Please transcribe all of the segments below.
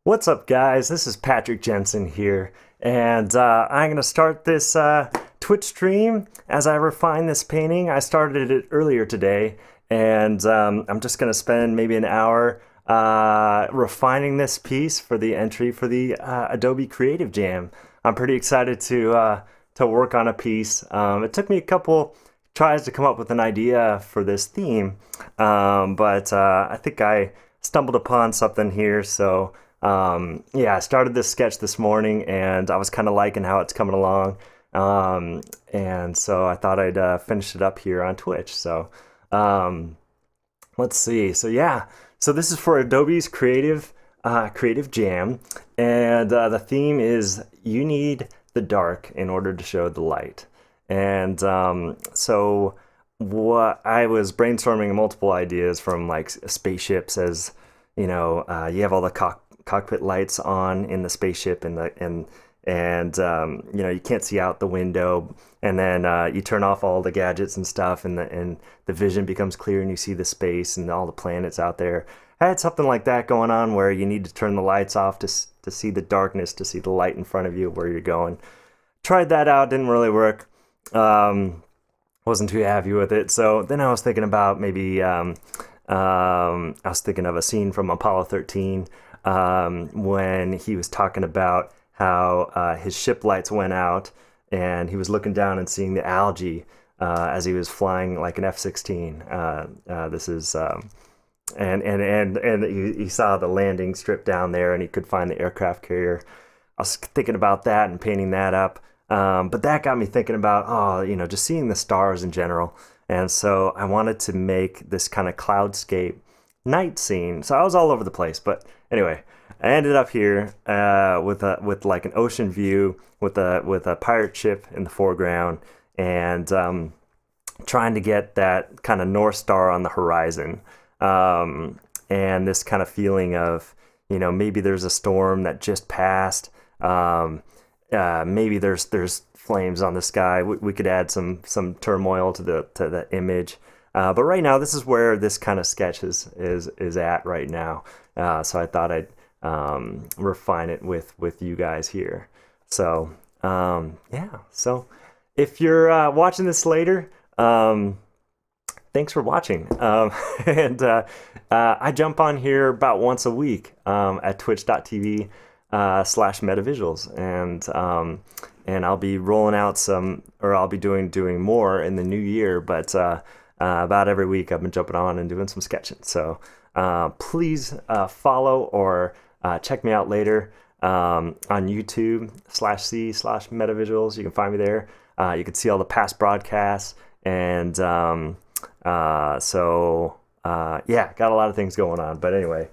What's up, guys? This is Patrick Jensen here, and I'm going to start this Twitch stream as I refine this painting. I started it earlier today, and I'm just going to spend maybe an hour refining this piece for the entry for the Adobe Creative Jam. I'm pretty excited to work on a piece. It took me a couple tries to come up with an idea for this theme, but I think I stumbled upon something here, so yeah, I started this sketch this morning and I was kind of liking how it's coming along. And so I thought I'd finish it up here on Twitch. So let's see. So yeah, so this is for Adobe's Creative Jam. And the theme is you need the dark in order to show the light. And so what I was brainstorming multiple ideas from like spaceships as you know, you have all the cockpit lights on in the spaceship and you know, you can't see out the window, and then you turn off all the gadgets and stuff, and the vision becomes clear and you see the space and all the planets out there. I had something like that going on where you need to turn the lights off to see the darkness, to see the light in front of you where you're going. Tried that out, didn't really work. Wasn't too happy with it. So then I was thinking about maybe I was thinking of a scene from Apollo 13 when he was talking about how his ship lights went out and he was looking down and seeing the algae as he was flying like an F-16. This is and he saw the landing strip down there and he could find the aircraft carrier. I was thinking about that and painting that up, but that got me thinking about, oh, you know, just seeing the stars in general. And so I wanted to make this kind of cloudscape night scene. So I was all over the place, but anyway, I ended up here with like an ocean view with a pirate ship in the foreground, and trying to get that kind of North Star on the horizon, and this kind of feeling of, you know, maybe there's a storm that just passed. Maybe there's flames on the sky. We could add some turmoil to the image. But right now, this is where this kind of sketch is at right now. So I thought I'd refine it with you guys here. So yeah. So if you're watching this later, thanks for watching. And I jump on here about once a week at twitch.tv /metavisuals, and I'll be rolling out I'll be doing more in the new year, but about every week I've been jumping on and doing some sketching. So please follow or check me out later on YouTube /c/metavisuals. You can find me there. You can see all the past broadcasts, and so yeah, got a lot of things going on. But anyway,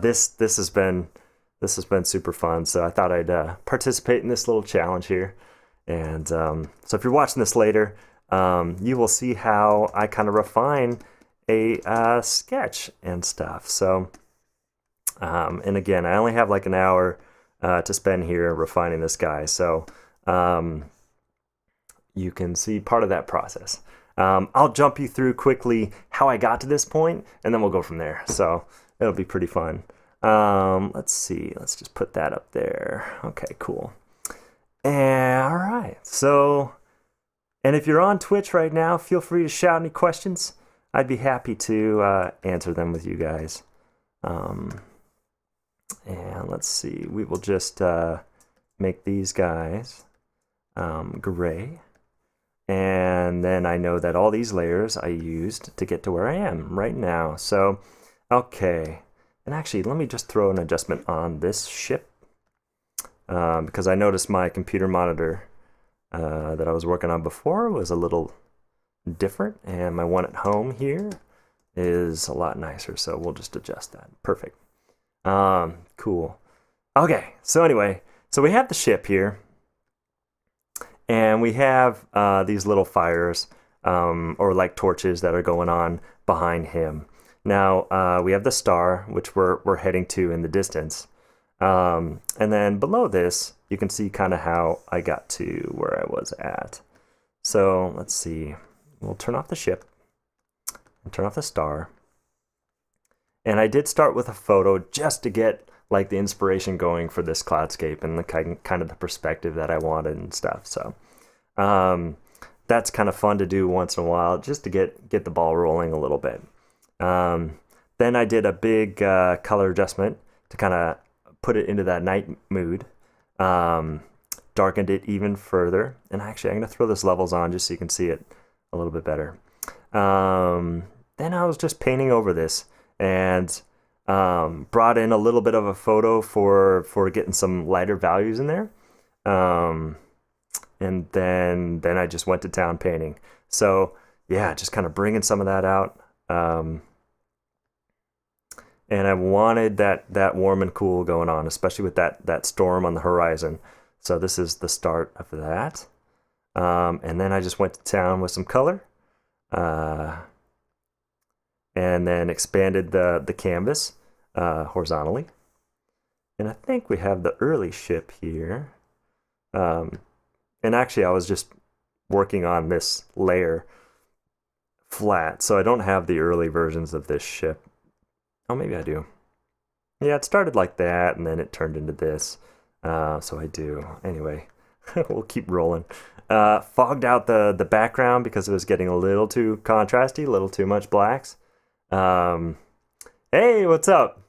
this has been super fun, so I thought I'd participate in this little challenge here. And so if you're watching this later, you will see how I kind of refine a sketch and stuff. So, and again, I only have like an hour to spend here refining this guy, so you can see part of that process. I'll jump you through quickly how I got to this point, and then we'll go from there. So it'll be pretty fun. Let's see, let's just put that up there. Okay, cool. And all right, so, and if you're on Twitch right now, feel free to shout any questions. I'd be happy to answer them with you guys. And let's see, we will just make these guys gray. And then I know that all these layers I used to get to where I am right now. So, okay. And actually, let me just throw an adjustment on this ship, because I noticed my computer monitor that I was working on before was a little different, and my one at home here is a lot nicer, so we'll just adjust that. Perfect. Cool. Okay, so anyway, so we have the ship here, and we have these little fires, or like torches that are going on behind him. Now, we have the star, which we're heading to in the distance. And then below this, you can see kind of how I got to where I was at. So let's see. We'll turn off the ship and turn off the star. And I did start with a photo just to get like the inspiration going for this cloudscape and the kind of the perspective that I wanted and stuff. So that's kind of fun to do once in a while, just to get the ball rolling a little bit. Then I did a big color adjustment to kind of put it into that night mood. Darkened it even further. And actually, I'm going to throw this levels on just so you can see it a little bit better. Then I was just painting over this and brought in a little bit of a photo for getting some lighter values in there. And then I just went to town painting. So yeah, just kind of bringing some of that out. And I wanted that warm and cool going on, especially with that storm on the horizon. So this is the start of that. And then I just went to town with some color. And then expanded the canvas horizontally. And I think we have the early ship here. And actually, I was just working on this layer flat, so I don't have the early versions of this ship. Oh, maybe I do. Yeah, it started like that, and then it turned into this. So I do. Anyway, we'll keep rolling. Fogged out the background because it was getting a little too contrasty, a little too much blacks. Hey, what's up?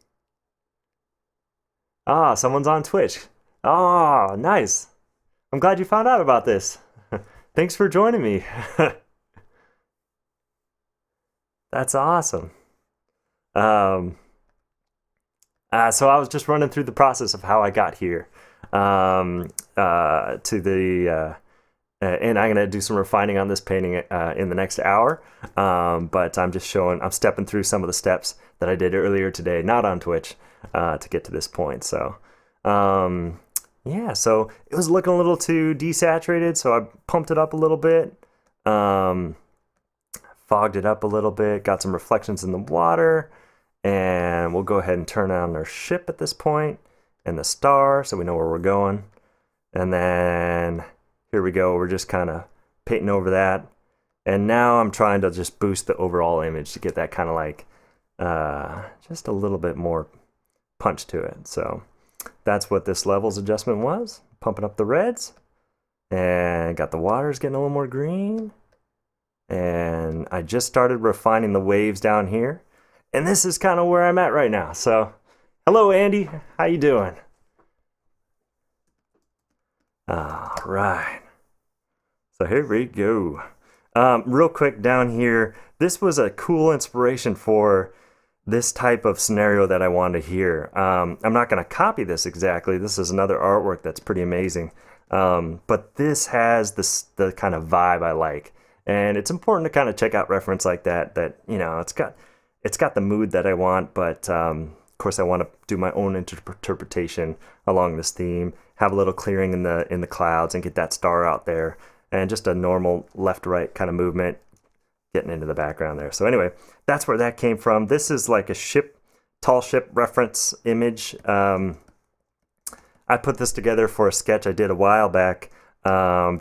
Ah, someone's on Twitch. Ah, nice. I'm glad you found out about this. Thanks for joining me. That's awesome. So I was just running through the process of how I got here to the and I'm gonna do some refining on this painting in the next hour. But I'm stepping through some of the steps that I did earlier today, not on Twitch, to get to this point. So yeah, so it was looking a little too desaturated, so I pumped it up a little bit, fogged it up a little bit, got some reflections in the water, and we'll go ahead and turn on our ship at this point, and the star, so we know where we're going. And then here we go, we're just kind of painting over that. And now I'm trying to just boost the overall image to get that kind of like, just a little bit more punch to it. So that's what this levels adjustment was. Pumping up the reds. And got the waters getting a little more green. And I just started refining the waves down here. And this is kind of where I'm at right now. So, hello Andy, how you doing? All right. So here we go. Real quick down here, this was a cool inspiration for this type of scenario that I wanted to hear. I'm not going to copy this exactly. This is another artwork that's pretty amazing. But this has the kind of vibe I like. And it's important to kind of check out reference like that, you know, it's got the mood that I want, but of course I want to do my own interpretation along this theme, have a little clearing in the clouds and get that star out there, and just a normal left-right kind of movement getting into the background there. So anyway, that's where that came from. This is like a tall ship reference image. I put this together for a sketch I did a while back,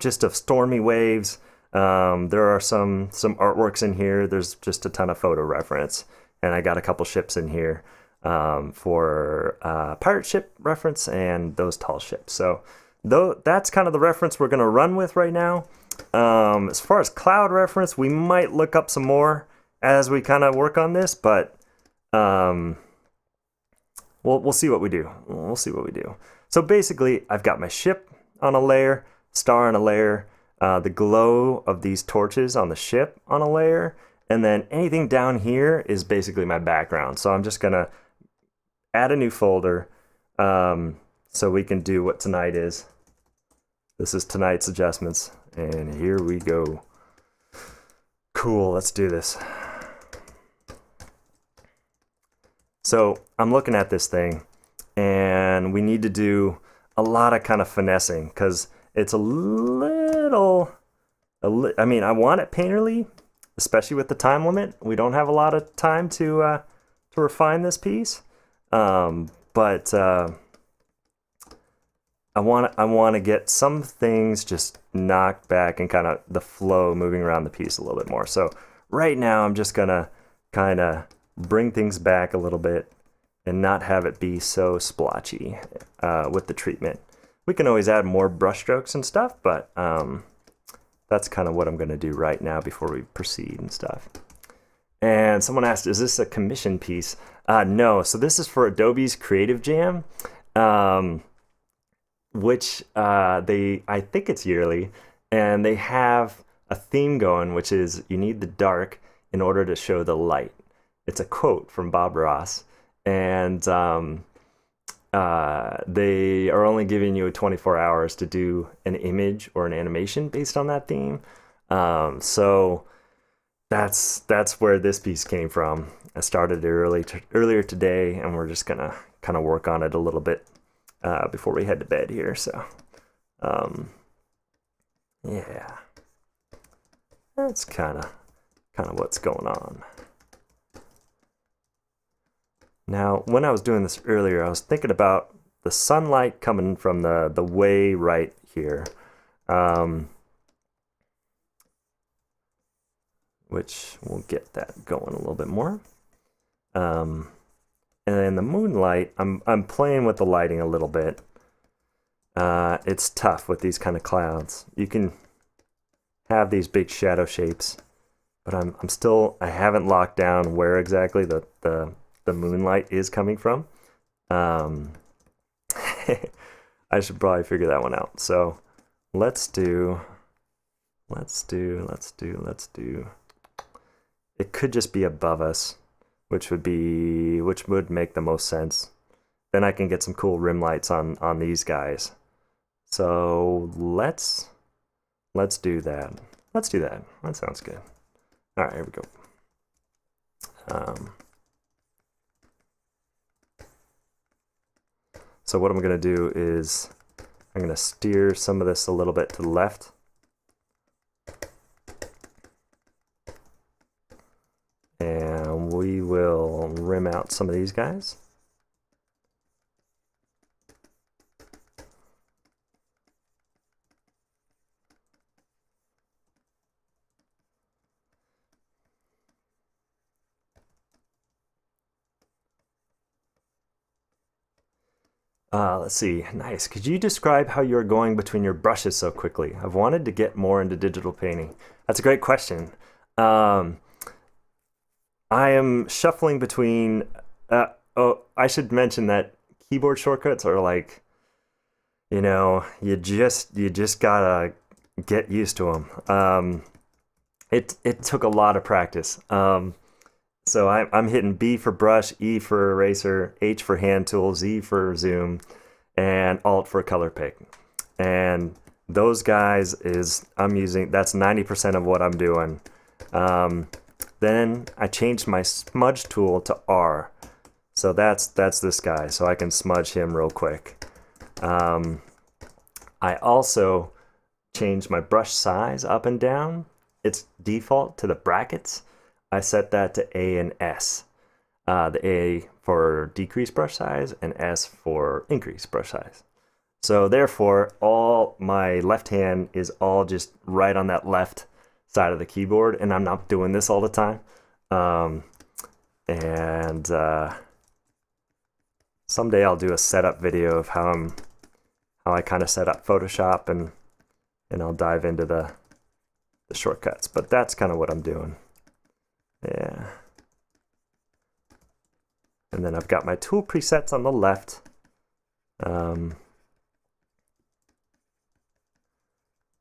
just of stormy waves. There are some artworks in here. There's just a ton of photo reference, and I got a couple ships in here for pirate ship reference and those tall ships. So that's kind of the reference we're going to run with right now. As far as cloud reference, we might look up some more as we kind of work on this, but we'll see what we do. We'll see what we do. So basically, I've got my ship on a layer, star on a layer, the glow of these torches on the ship on a layer, and then anything down here is basically my background. So I'm just gonna add a new folder so we can do what tonight is. This is tonight's adjustments, and here we go. Cool, let's do this. So I'm looking at this thing, and we need to do a lot of kind of finessing because it's I mean, I want it painterly, especially with the time limit. We don't have a lot of time to refine this piece, but I want to get some things just knocked back and kind of the flow moving around the piece a little bit more. So right now I'm just gonna kind of bring things back a little bit, and not have it be so splotchy with the treatment. We can always add more brush strokes and stuff, but that's kind of what I'm going to do right now before we proceed and stuff. And someone asked, is this a commission piece? No, so this is for Adobe's Creative Jam, which I think it's yearly, and they have a theme going, which is you need the dark in order to show the light. It's a quote from Bob Ross, and they are only giving you 24 hours to do an image or an animation based on that theme. So that's where this piece came from. I started it earlier today, and we're just gonna kind of work on it a little bit before we head to bed here. So yeah, that's kind of what's going on. Now, when I was doing this earlier, I was thinking about the sunlight coming from the way right here, which we'll get that going a little bit more. And then the moonlight, I'm playing with the lighting a little bit. It's tough with these kind of clouds. You can have these big shadow shapes, but I haven't locked down where exactly the moonlight is coming from. I should probably figure that one out. So let's do. It could just be above us, which would make the most sense. Then I can get some cool rim lights on these guys. So let's do that. Let's do that. That sounds good. All right, here we go. So what I'm going to do is I'm going to steer some of this a little bit to the left. And we will rim out some of these guys. Let's see. Nice. Could you describe how you're going between your brushes so quickly? I've wanted to get more into digital painting. That's a great question. I am shuffling between. I should mention that keyboard shortcuts are like, you just gotta get used to them. It took a lot of practice. So I'm hitting B for brush, E for eraser, H for hand tool, Z for zoom, and Alt for color pick. And those guys that's 90% of what I'm doing. Then I changed my smudge tool to R. So that's this guy, so I can smudge him real quick. I also changed my brush size up and down. It's default to the brackets. I set that to A and S. The A for decreased brush size and S for increased brush size. So therefore, all my left hand is all just right on that left side of the keyboard, and I'm not doing this all the time. Someday I'll do a setup video of how I kind of set up Photoshop, and I'll dive into the shortcuts. But that's kind of what I'm doing. Yeah. And then I've got my tool presets on the left.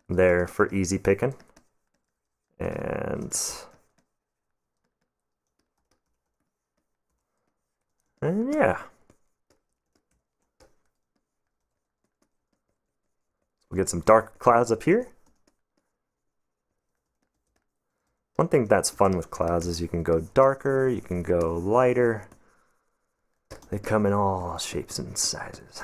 There for easy picking. And yeah. We'll get some dark clouds up here. One thing that's fun with clouds is you can go darker, you can go lighter. They come in all shapes and sizes.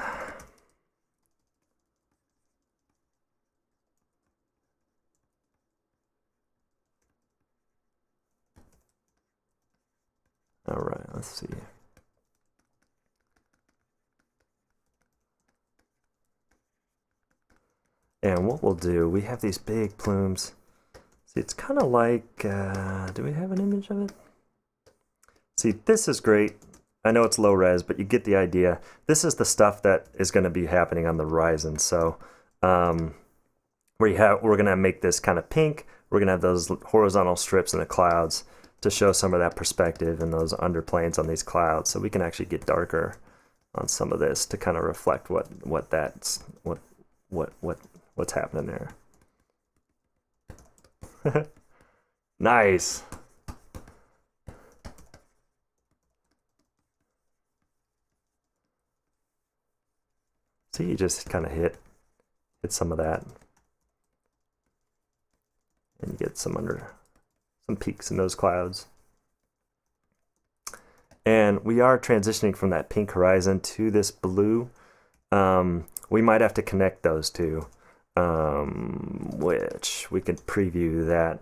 All right, let's see. And what we'll do, we have these big plumes. See, it's kind of like, do we have an image of it? See, this is great. I know it's low res, but you get the idea. This is the stuff that is going to be happening on the horizon. So we're going to make this kind of pink. We're going to have those horizontal strips in the clouds to show some of that perspective and those underplanes on these clouds. So we can actually get darker on some of this to kind of reflect what's happening there. Nice. So you just kind of hit some of that, and you get some peaks in those clouds. And we are transitioning from that pink horizon to this blue. We might have to connect those two, which we can preview that.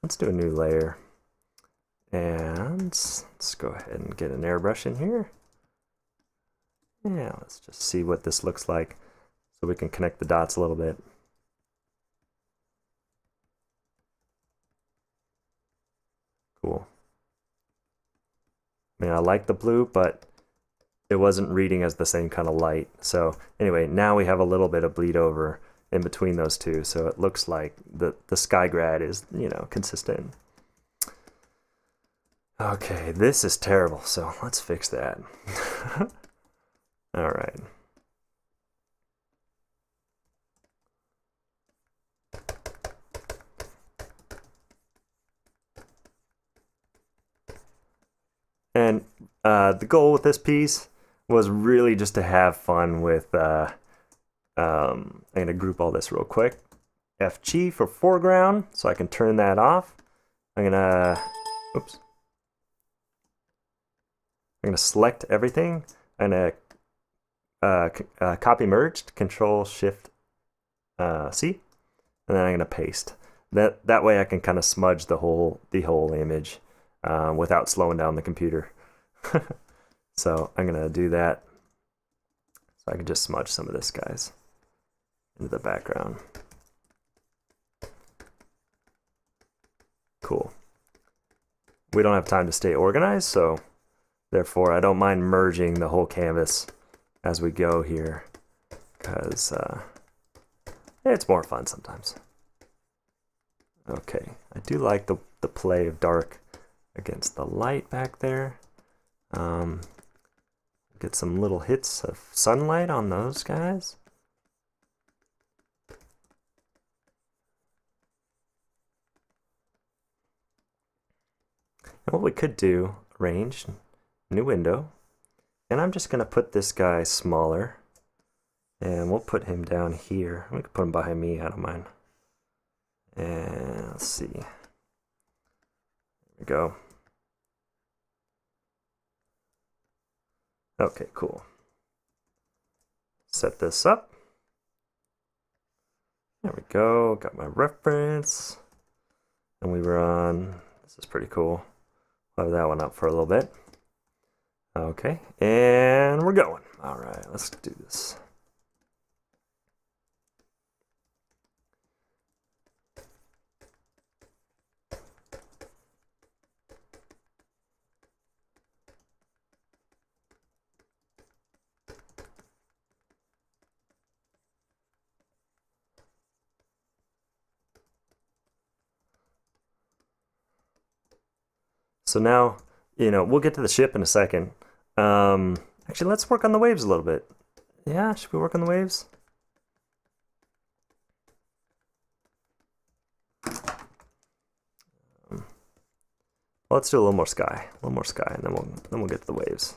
Let's do a new layer, and let's go ahead and get an airbrush in here. Yeah, let's just see what this looks like so we can connect the dots a little bit. Cool. I mean, I like the blue, but it wasn't reading as the same kind of light. So anyway, now we have a little bit of bleed over in between those two. So it looks like the sky grad is, consistent. Okay, this is terrible. So let's fix that. All right. And the goal with this piece was really just to have fun with, I'm going to group all this real quick. FG for foreground, so I can turn that off. I'm going to select everything. I'm going to copy merged, Control Shift C, and then I'm going to paste. That way I can kind of smudge the whole image without slowing down the computer. So I'm going to do that. So I can just smudge some of this, guys, into the background. Cool. We don't have time to stay organized, so therefore I don't mind merging the whole canvas as we go here, because it's more fun sometimes. Okay, I do like the play of dark against the light back there. Get some little hits of sunlight on those guys. And what we could do, arrange, new window, and I'm just going to put this guy smaller, and we'll put him down here. We could put him behind me, I don't mind. And let's see. There we go. Okay, cool. Set this up. There we go. Got my reference. And we were on, this is pretty cool. I'll have that one up for a little bit. Okay, and we're going. All right, let's do this. So now, we'll get to the ship in a second. Actually, let's work on the waves a little bit. Yeah, should we work on the waves? Well, let's do a little more sky, and then we'll get to the waves.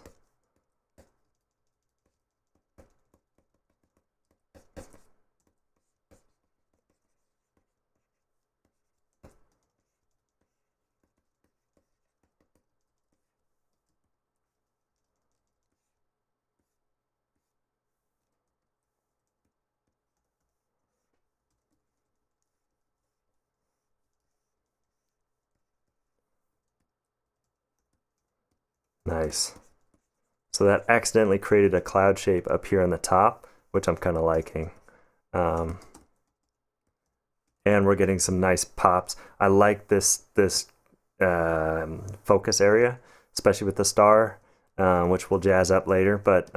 Nice. So that accidentally created a cloud shape up here on the top, which I'm kind of liking. And we're getting some nice pops. I like this focus area, especially with the star. which we'll jazz up later, but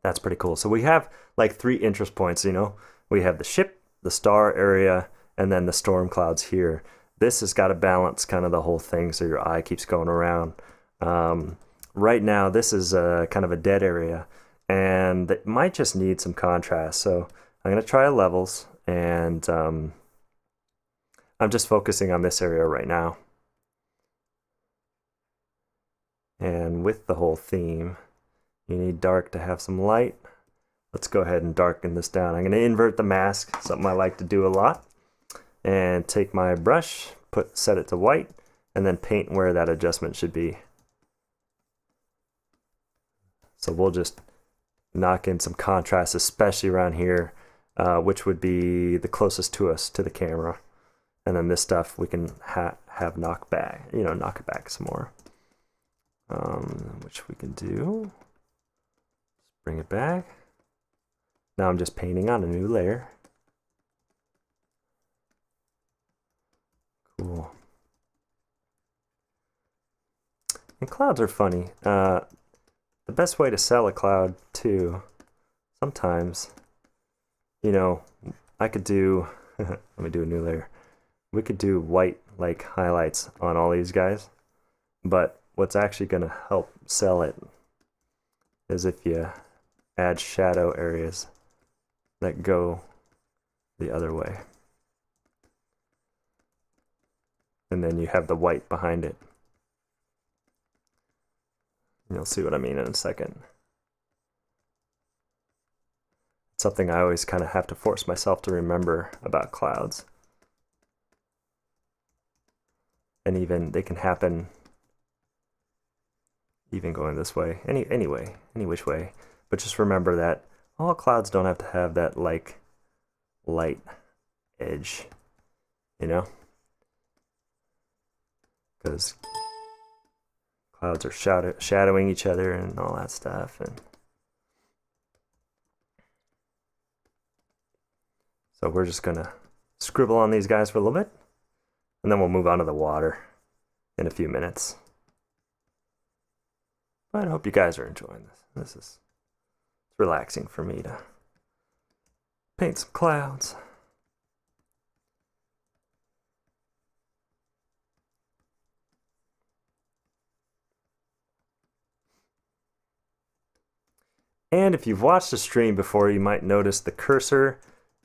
that's pretty cool. So we have like 3 interest points, you know. We have the ship, the star area, and then the storm clouds here. This has got to balance kind of the whole thing so your eye keeps going around. Right now, this is kind of a dead area, and it might just need some contrast. So I'm going to try levels, and I'm just focusing on this area right now. And with the whole theme, you need dark to have some light. Let's go ahead and darken this down. I'm going to invert the mask, something I like to do a lot. And take my brush, set it to white, and then paint where that adjustment should be. So we'll just knock in some contrast, especially around here, which would be the closest to us to the camera. And then this stuff we can have knock it back some more. Which we can do. Bring it back. Now I'm just painting on a new layer. Cool. And clouds are funny. The best way to sell a cloud too, sometimes, you know, I could do, let me do a new layer. We could do white like highlights on all these guys, but what's actually going to help sell it is if you add shadow areas that go the other way. And then you have the white behind it. You'll see what I mean in a second. It's something I always kind of have to force myself to remember about clouds. And even they can happen even going this way, any which way. But just remember that all clouds don't have to have that like light edge, you know? Because clouds are shadowing each other and all that stuff. And so we're just gonna scribble on these guys for a little bit, and then we'll move on to the water in a few minutes. But I hope you guys are enjoying this. It's relaxing for me to paint some clouds. And if you've watched the stream before, you might notice the cursor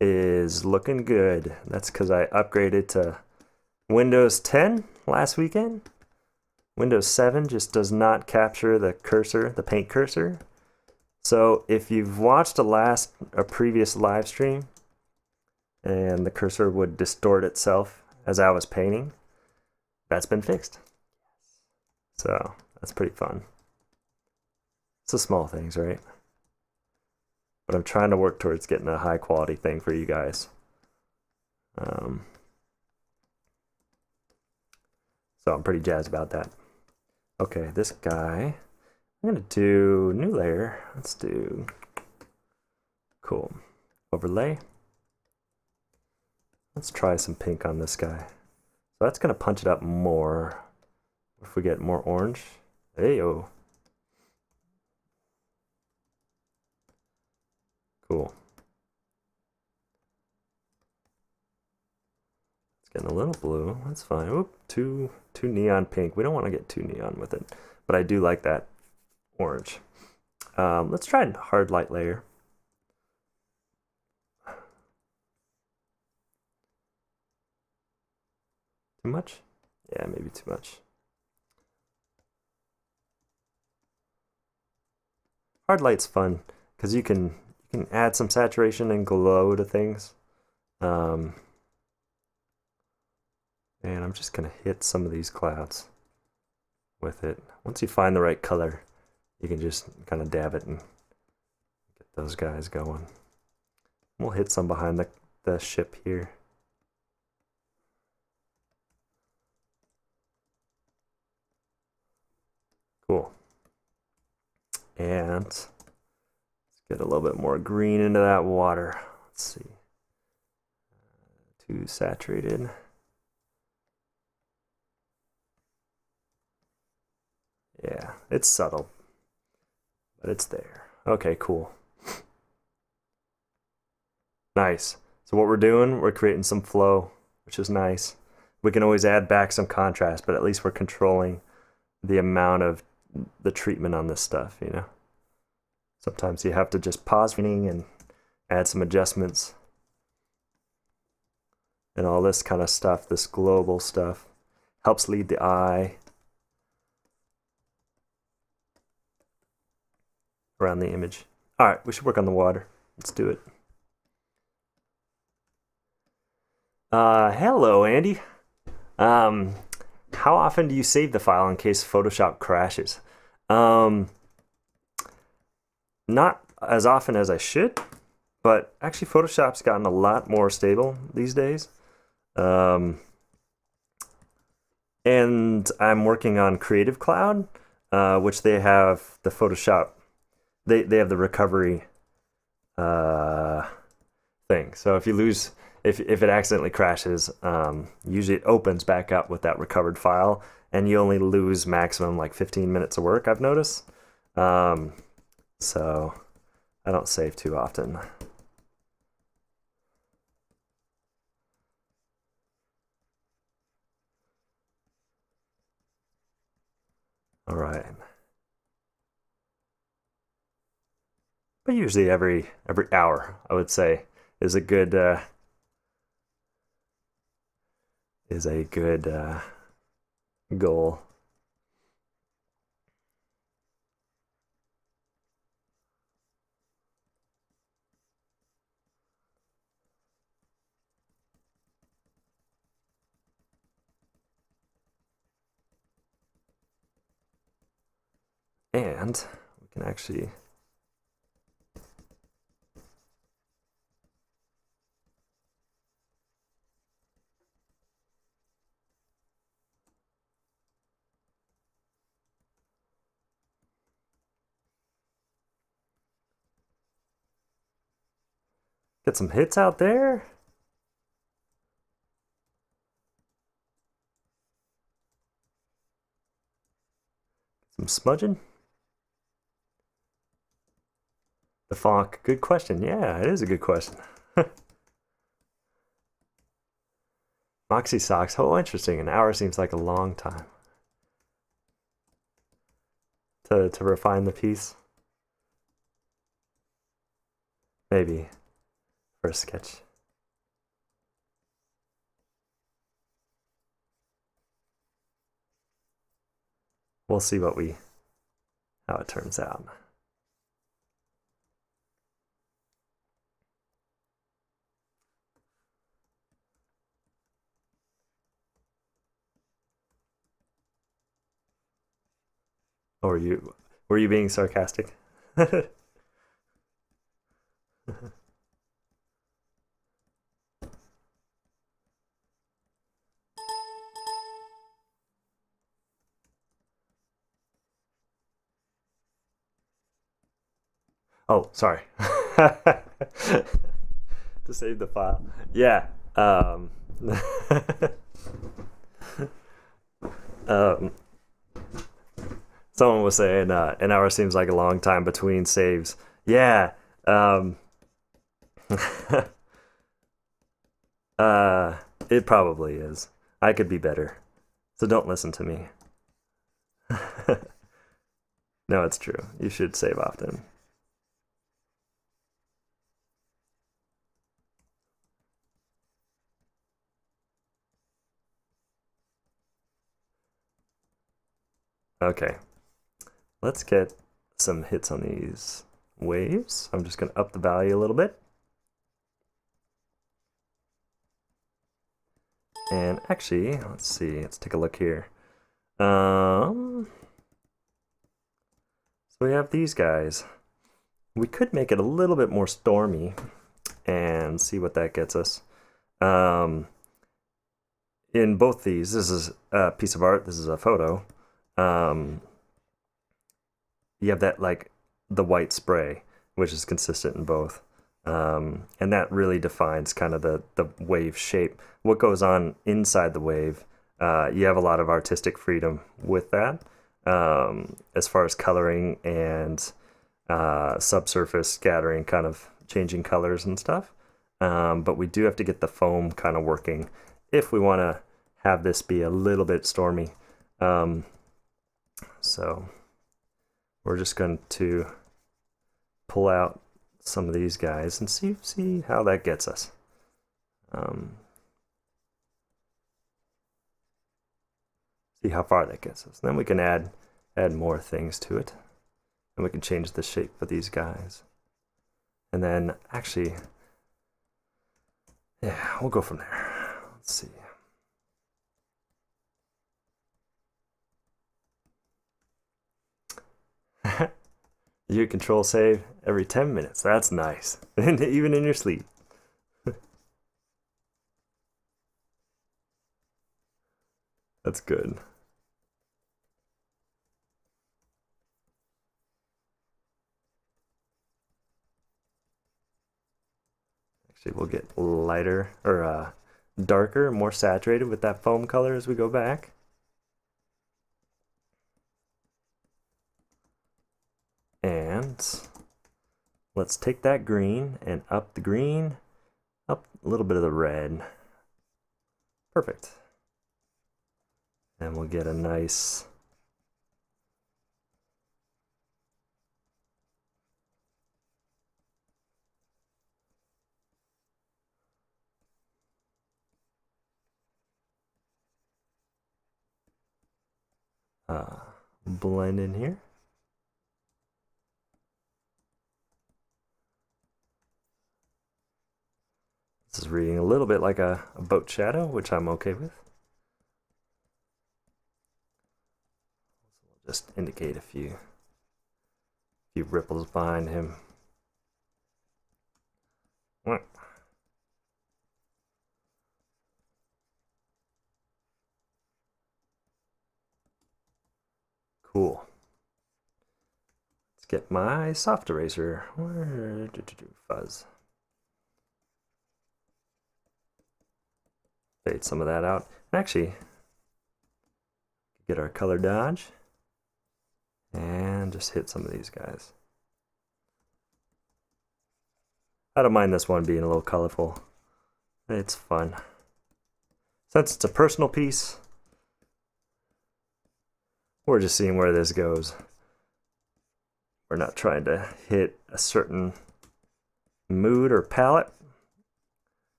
is looking good. That's because I upgraded to Windows 10 last weekend. Windows 7 just does not capture the cursor, the paint cursor. So if you've watched a previous live stream and the cursor would distort itself as I was painting, that's been fixed. So that's pretty fun. It's the small things, right? But I'm trying to work towards getting a high quality thing for you guys. So I'm pretty jazzed about that. Okay, this guy, I'm gonna do new layer. Let's do, cool, overlay. Let's try some pink on this guy. So that's gonna punch it up more. If we get more orange, hey-o. Cool. It's getting a little blue. That's fine. Oop, too neon pink. We don't want to get too neon with it, but I do like that orange. Let's try a hard light layer. Too much? Yeah, maybe too much. Hard light's fun because you can add some saturation and glow to things. And I'm just gonna hit some of these clouds with it. Once you find the right color, you can just kind of dab it and get those guys going. We'll hit some behind the ship here. Cool. And let's get a little bit more green into that water. Let's see. Too saturated. Yeah, it's subtle, but it's there. Okay, cool. Nice. So what we're doing, we're creating some flow, which is nice. We can always add back some contrast, but at least we're controlling the amount of the treatment on this stuff, you know? Sometimes you have to just pause and add some adjustments and all this kind of stuff, this global stuff. Helps lead the eye around the image. All right, we should work on the water. Let's do it. Hello, Andy. How often do you save the file in case Photoshop crashes? Not as often as I should, but actually Photoshop's gotten a lot more stable these days. And I'm working on Creative Cloud, which they have the Photoshop, they have the recovery thing. So if you lose, if it accidentally crashes, usually it opens back up with that recovered file, and you only lose maximum like 15 minutes of work, I've noticed. So I don't save too often. All right. But usually every hour, I would say, is a good goal. And we can actually get some hits out there. Some smudging. The font, good question. Yeah, it is a good question. Moxie socks. Oh, interesting. An hour seems like a long time to refine the piece. Maybe for a sketch. We'll see how it turns out. Or were you being sarcastic? Oh, sorry. To save the file. Yeah. Someone was saying an hour seems like a long time between saves. Yeah. It probably is. I could be better. So don't listen to me. No, it's true. You should save often. Okay. Let's get some hits on these waves. I'm just going to up the value a little bit. And actually, let's see. Let's take a look here. So we have these guys. We could make it a little bit more stormy and see what that gets us. In both these, this is a piece of art, this is a photo. You have that like the white spray, which is consistent in both. And that really defines kind of the wave shape. What goes on inside the wave, you have a lot of artistic freedom with that. as far as coloring and subsurface scattering, kind of changing colors and stuff. But we do have to get the foam kind of working if we want to have this be a little bit stormy. So we're just going to pull out some of these guys and see how that gets us. See how far that gets us. And then we can add more things to it. And we can change the shape of these guys. And then actually, yeah, we'll go from there. Let's see. You control save every 10 minutes. That's nice. Even in your sleep. That's good. Actually, we'll get lighter or darker, more saturated with that foam color as we go back. And let's take that green and up the green, up a little bit of the red. Perfect. And we'll get a nice blend in here. This is reading a little bit like a boat shadow, which I'm okay with. Just indicate a few ripples behind him. Cool. Let's get my soft eraser. Fuzz. Fade some of that out. Actually, get our color dodge and just hit some of these guys. I don't mind this one being a little colorful. It's fun. Since it's a personal piece, we're just seeing where this goes. We're not trying to hit a certain mood or palette.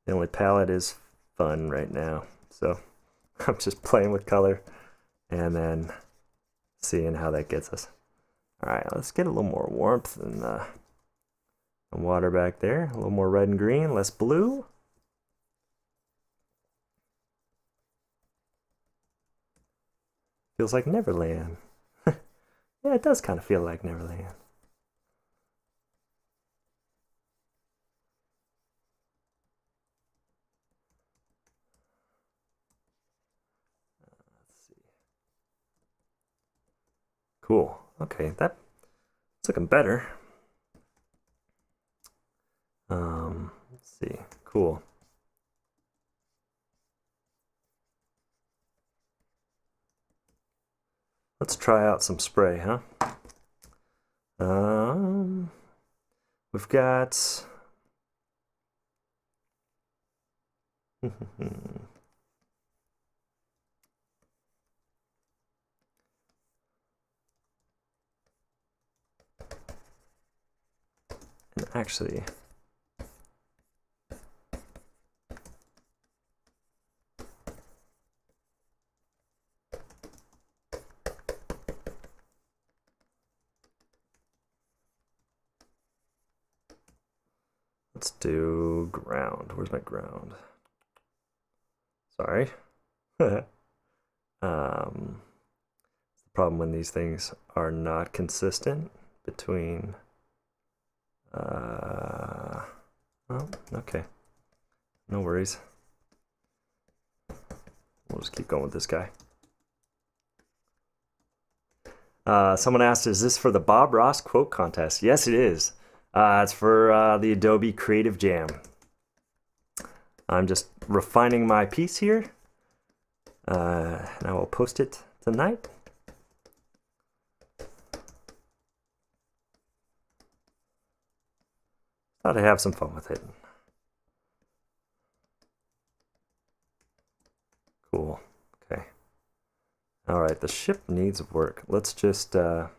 The only palette is fun right now. So I'm just playing with color and then seeing how that gets us. All right, let's get a little more warmth and water back there. A little more red and green, less blue. Feels like Neverland. Yeah, it does kind of feel like Neverland. Let's see. Cool. Okay, that's looking better. Let's see. Cool. Let's try out some spray, huh? We've got and actually let's do ground. Where's my ground? Sorry. The problem when these things are not consistent between oh, okay. No worries. We'll just keep going with this guy. Someone asked, is this for the Bob Ross quote contest? Yes, it is. It's for the Adobe Creative Jam. I'm just refining my piece here. And I will post it tonight. thought I'd have some fun with it. Cool. Okay. All right, the ship needs work. Let's just let's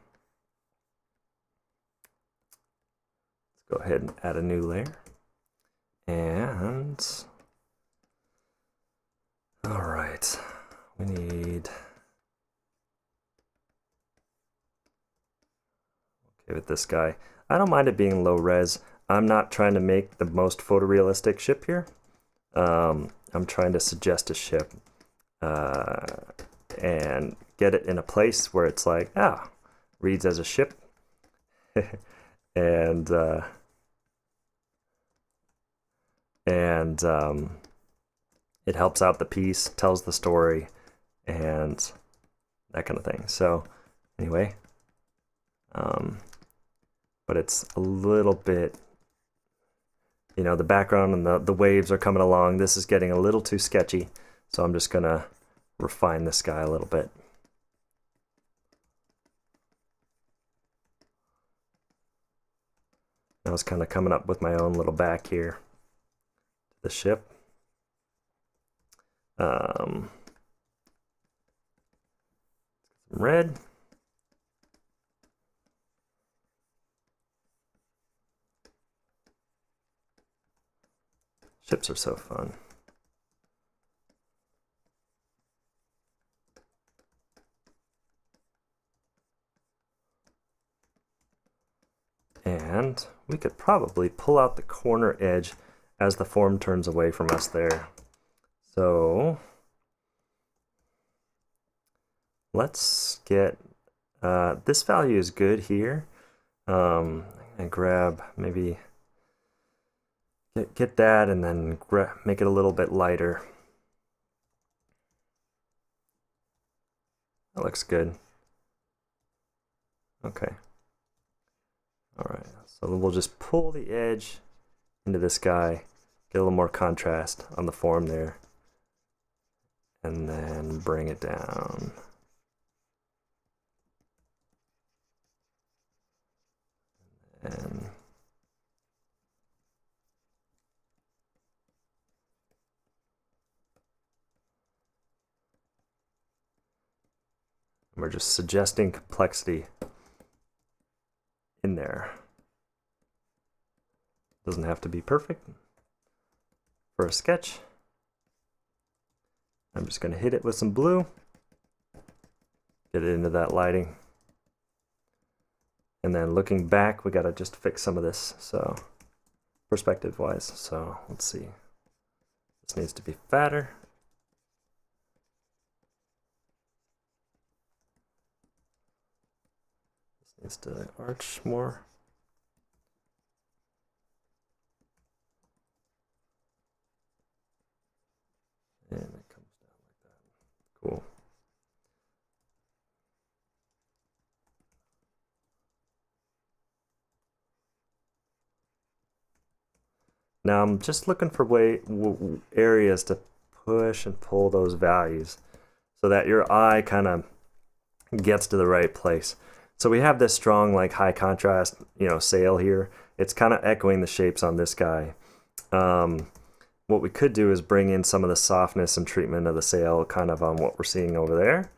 go ahead and add a new layer. And all right, we need, okay, with this guy, I don't mind it being low res. I'm not trying to make the most photorealistic ship here. I'm trying to suggest a ship and get it in a place where it's like, reads as a ship. and it helps out the piece, tells the story, and that kind of thing. So anyway, but it's a little bit, you know, the background and the waves are coming along. This is getting a little too sketchy, so I'm just gonna refine this guy a little bit. I was kind of coming up with my own little back here. The ship. Red. Ships are so fun. And we could probably pull out the corner edge as the form turns away from us there. So let's get, this value is good here. And grab, maybe get that, and then make it a little bit lighter. That looks good. Okay. All right, so we'll just pull the edge into this guy, get a little more contrast on the form there, and then bring it down. And we're just suggesting complexity in there. Doesn't have to be perfect. For a sketch, I'm just going to hit it with some blue, get it into that lighting, and then looking back, we got to just fix some of this, so perspective wise. So let's see, this needs to be fatter. This needs to arch more. And it comes down like that. Cool. Now I'm just looking for areas to push and pull those values so that your eye kind of gets to the right place. So we have this strong, like, high contrast, you know, sail here. It's kind of echoing the shapes on this guy. What we could do is bring in some of the softness and treatment of the sail kind of on what we're seeing over there.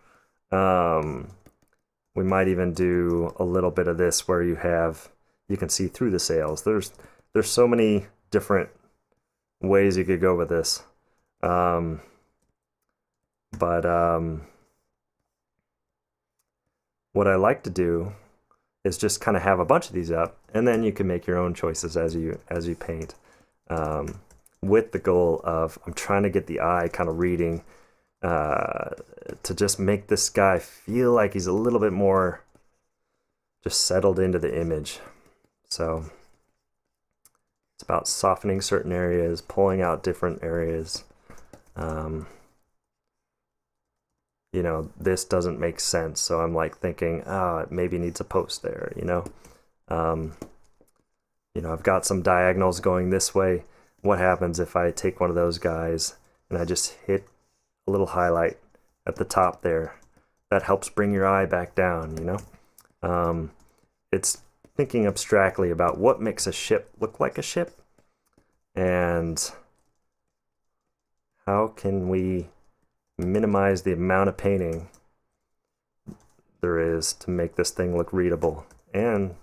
We might even do a little bit of this where you can see through the sails. There's so many different ways you could go with this. What I like to do is just kind of have a bunch of these up, and then you can make your own choices as you paint, with the goal of, I'm trying to get the eye kind of reading, to just make this guy feel like he's a little bit more just settled into the image. So it's about softening certain areas, pulling out different areas. You know, this doesn't make sense, so I'm like thinking, it maybe needs a post there, you know. You know, I've got some diagonals going this way. What happens if I take one of those guys and I just hit a little highlight at the top there? That helps bring your eye back down, you know. It's thinking abstractly about what makes a ship look like a ship, and how can we minimize the amount of painting there is to make this thing look readable and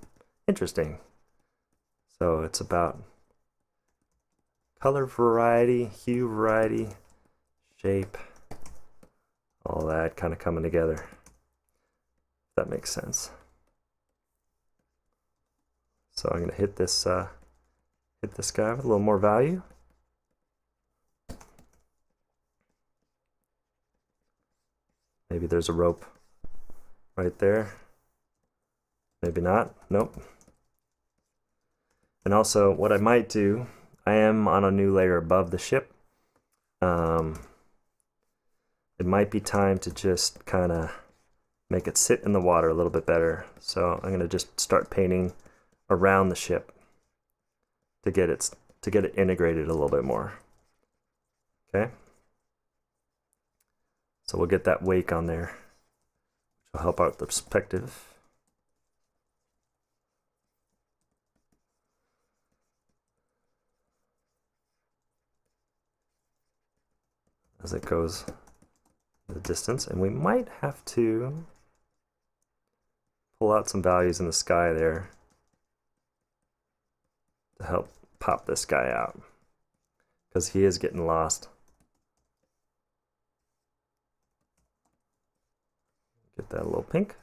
interesting. So it's about color variety, hue variety, shape, all that kind of coming together. If that makes sense. So I'm going to hit this guy with a little more value. Maybe there's a rope right there. Maybe not. Nope. And also, what I might do, I am on a new layer above the ship. It might be time to just kind of make it sit in the water a little bit better. So I'm going to just start painting around the ship to get it integrated a little bit more. Okay. So we'll get that wake on there, which will help out the perspective. As it goes the distance, and we might have to pull out some values in the sky there to help pop this guy out, because he is getting lost. Get that a little pink.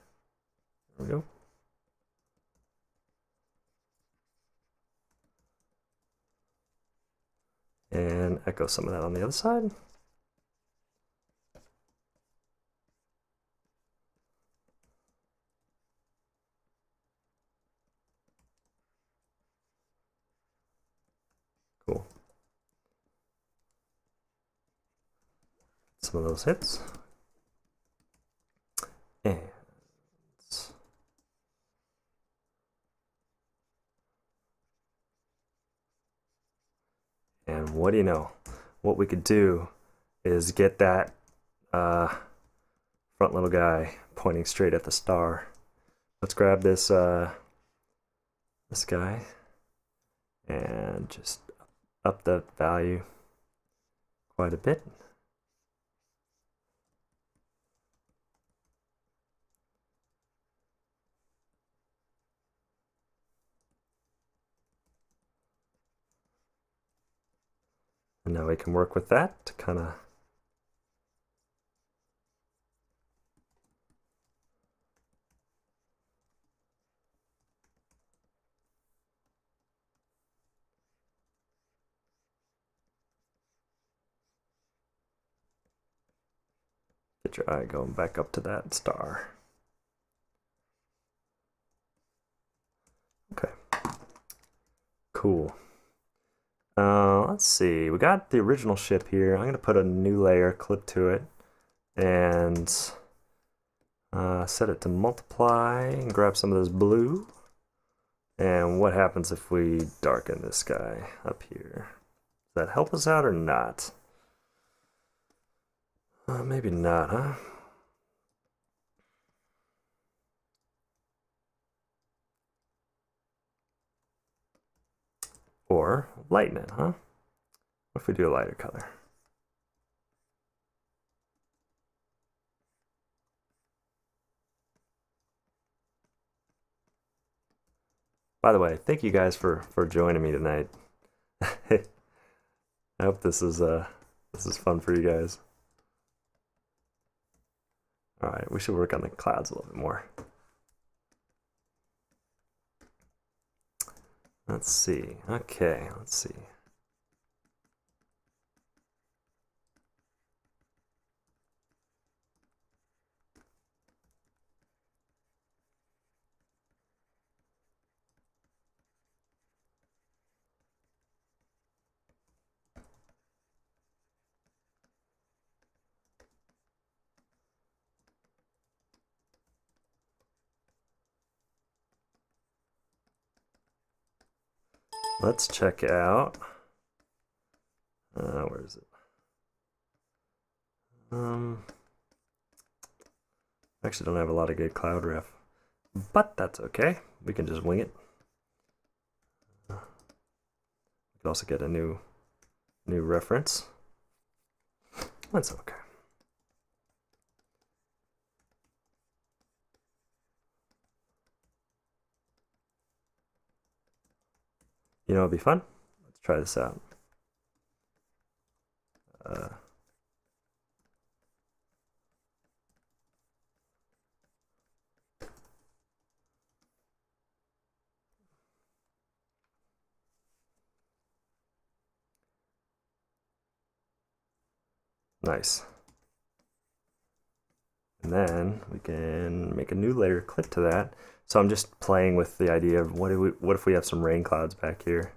There we go. And echo some of that on the other side. Cool. Some of those hits. And what do you know? What we could do is get that front little guy pointing straight at the star. Let's grab this this guy and just up the value quite a bit. And now we can work with that to kind of get your eye going back up to that star. Okay. Cool. Let's see. We got the original ship here. I'm going to put a new layer clip to it and set it to multiply and grab some of this blue. And what happens if we darken this guy up here? Does that help us out or not? Maybe not, huh? Or lighten it, huh? What if we do a lighter color? By the way, thank you guys for joining me tonight. I hope this is fun for you guys. All right, we should work on the clouds a little bit more. Let's see. Okay, let's see. Let's check out. Where is it? Actually don't have a lot of good cloud ref, but that's okay. We can just wing it. We can also get a new reference. That's okay. You know, it'd be fun. Let's try this out. Nice. And then we can make a new layer clip to that. So I'm just playing with the idea of what if we have some rain clouds back here.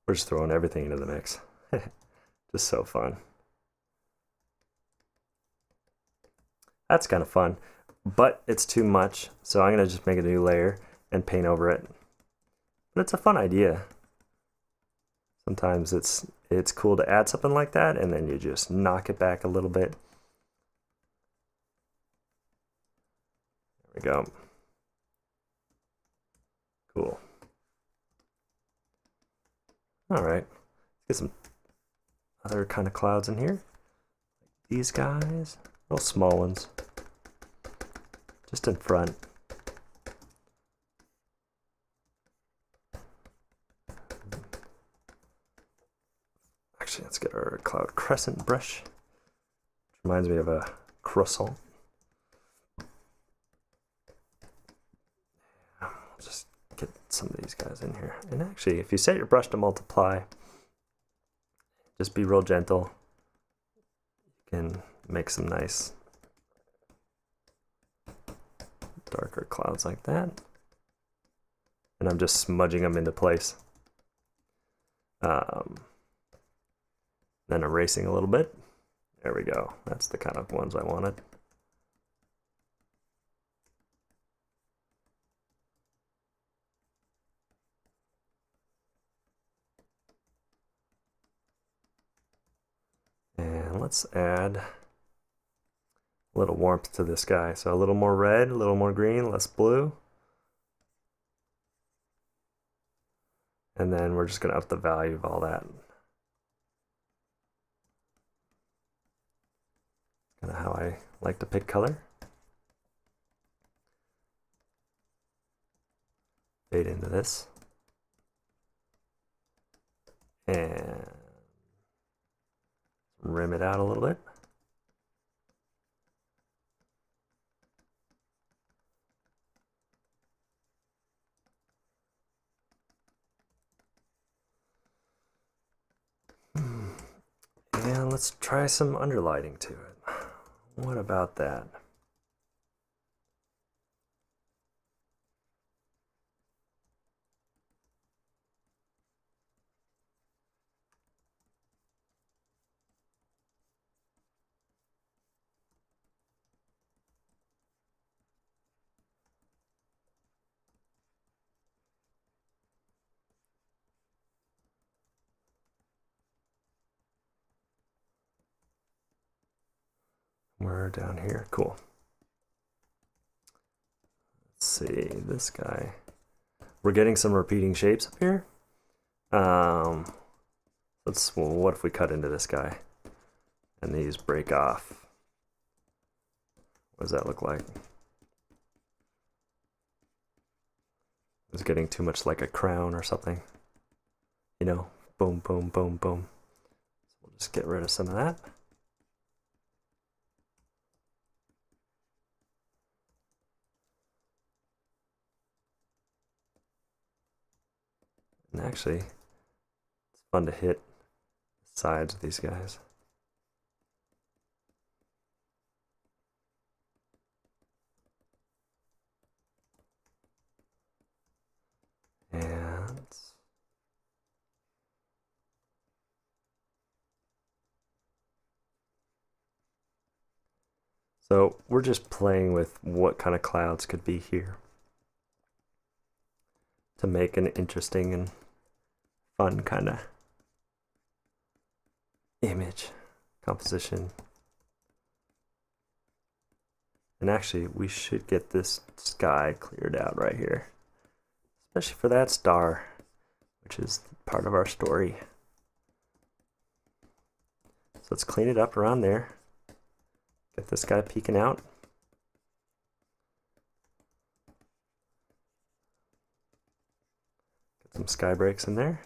We're just throwing everything into the mix. Just so fun. That's kind of fun, but it's too much. So I'm gonna just make a new layer and paint over it. But it's a fun idea. Sometimes it's cool to add something like that, and then you just knock it back a little bit. There we go. Cool. All right, get some other kind of clouds in here. These guys, little small ones, just in front. Actually, let's get our cloud crescent brush. Which reminds me of a croissant. I'll just get some of these guys in here. And actually, if you set your brush to multiply, just be real gentle. You can make some nice darker clouds like that. And I'm just smudging them into place. Then erasing a little bit. There we go. That's the kind of ones I wanted. And let's add a little warmth to this guy. So a little more red, a little more green, less blue. And then we're just gonna up the value of all that. Kind of how I like to pick color. Fade into this. And rim it out a little bit. And let's try some underlighting to it. What about that? We're down here. Cool. Let's see this guy. We're getting some repeating shapes up here. Well, what if we cut into this guy and these break off? What does that look like? It's getting too much like a crown or something. You know, boom, boom, boom, boom. So we'll just get rid of some of that. And actually, it's fun to hit the sides of these guys. And So we're just playing with what kind of clouds could be here to make an interesting and fun kind of image composition. And actually, we should get this sky cleared out right here, especially for that star, which is part of our story. So let's clean it up around there. Get this guy peeking out. Get some sky breaks in there.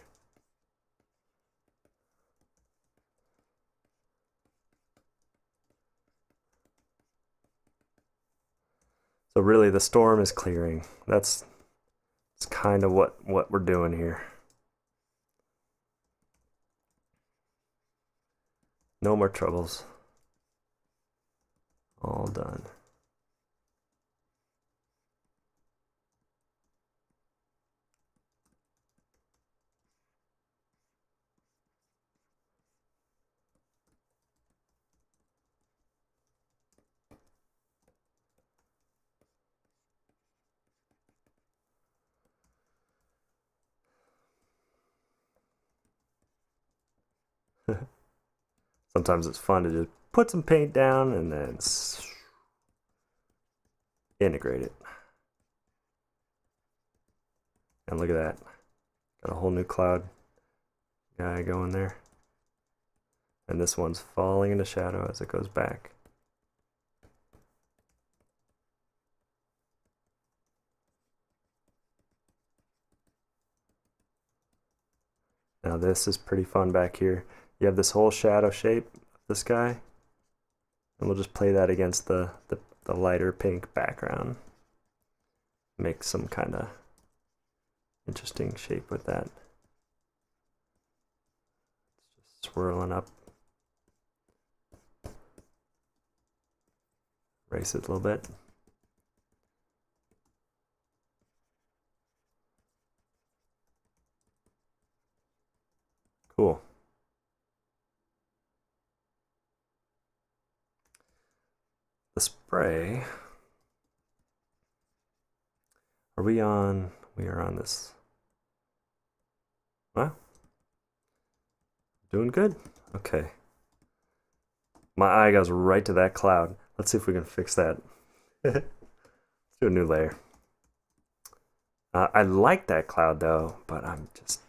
So really the storm is clearing. That's kind of what we're doing here. No more troubles. All done. Sometimes it's fun to just put some paint down and then integrate it. And look at that. Got a whole new cloud guy going there. And this one's falling into shadow as it goes back. Now this is pretty fun back here. You have this whole shadow shape of this guy. And we'll just play that against the lighter pink background. Make some kind of interesting shape with that. It's just swirling up. Erase it a little bit. Cool. The spray. Are we on? We are on this. Well, doing good. Okay. My eye goes right to that cloud. Let's see if we can fix that. Let's do a new layer. I like that cloud though, but I just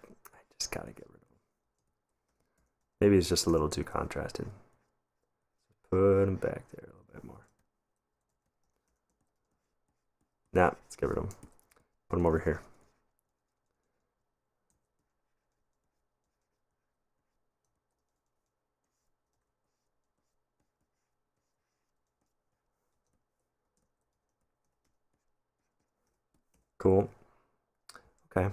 gotta get rid of it. Maybe it's just a little too contrasted. Put him back there a little bit more. Now, let's get rid of him. Put him over here. Cool. Okay.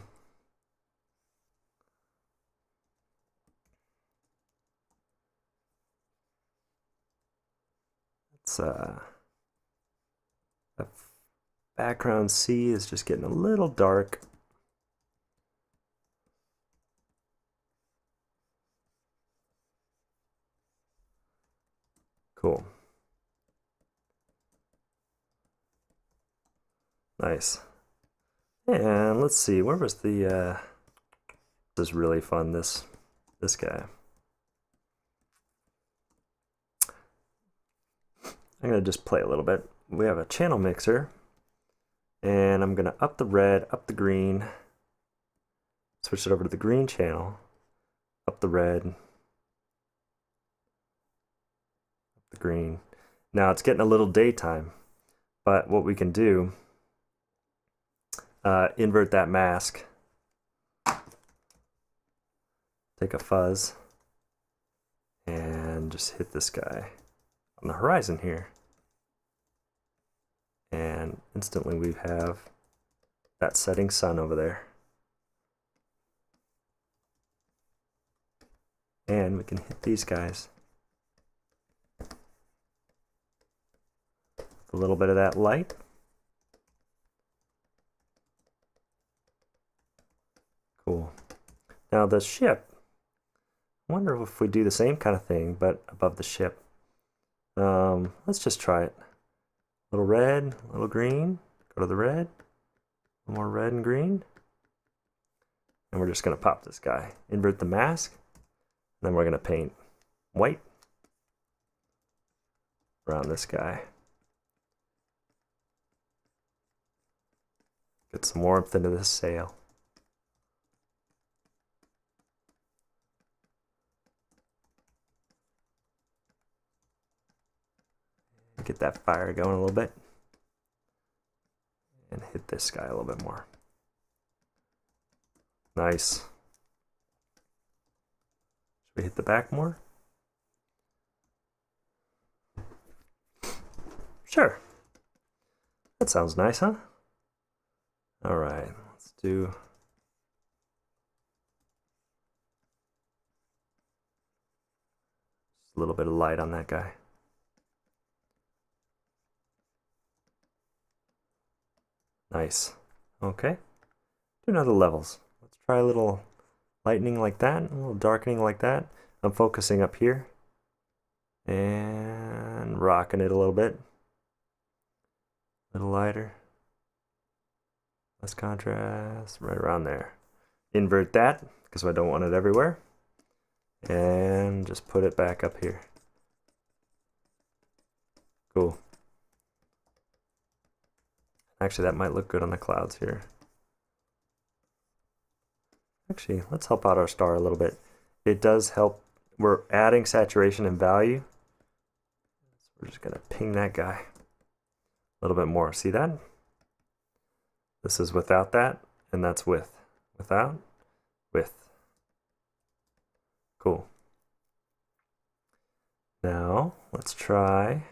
Let's the background C is just getting a little dark. Cool. Nice. And let's see, where was the this is really fun, this guy. I'm gonna just play a little bit. We have a channel mixer, and I'm gonna up the red, up the green, switch it over to the green channel, up the red, up the green. Now it's getting a little daytime, but what we can do, invert that mask, take a fuzz, and just hit this guy on the horizon here. And instantly we have that setting sun over there. And we can hit these guys. A little bit of that light. Cool. Now the ship. I wonder if we do the same kind of thing, but above the ship. Let's just try it. Little red, little green. Go to the red. More red and green. And we're just going to pop this guy. Invert the mask. Then we're going to paint white around this guy. Get some warmth into this sail. Get that fire going a little bit. And hit this guy a little bit more. Nice. Should we hit the back more? Sure. That sounds nice, huh? All right, let's do just a little bit of light on that guy. Nice. Okay. Do another levels. Let's try a little lightening like that, a little darkening like that. I'm focusing up here and rocking it a little bit. A little lighter. Less contrast, right around there. Invert that, because I don't want it everywhere. And just put it back up here. Cool. Actually, that might look good on the clouds here. Actually, let's help out our star a little bit. It does help. We're adding saturation and value. So we're just gonna ping that guy a little bit more. See that? This is without that, and that's with. Without, with. Cool. Now, let's try.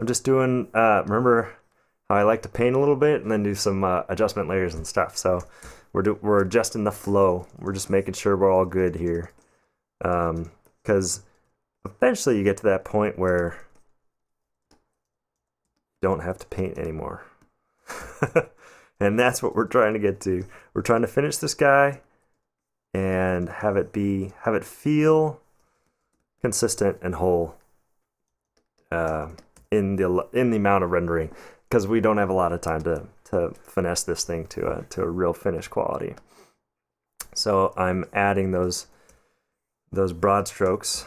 I'm just doing, remember how I like to paint a little bit and then do some adjustment layers and stuff. So we're adjusting the flow. We're just making sure we're all good here. Because eventually you get to that point where you don't have to paint anymore. And that's what we're trying to get to. We're trying to finish this guy and have it feel consistent and whole in the amount of rendering, because we don't have a lot of time to finesse this thing to a real finish quality. So I'm adding those broad strokes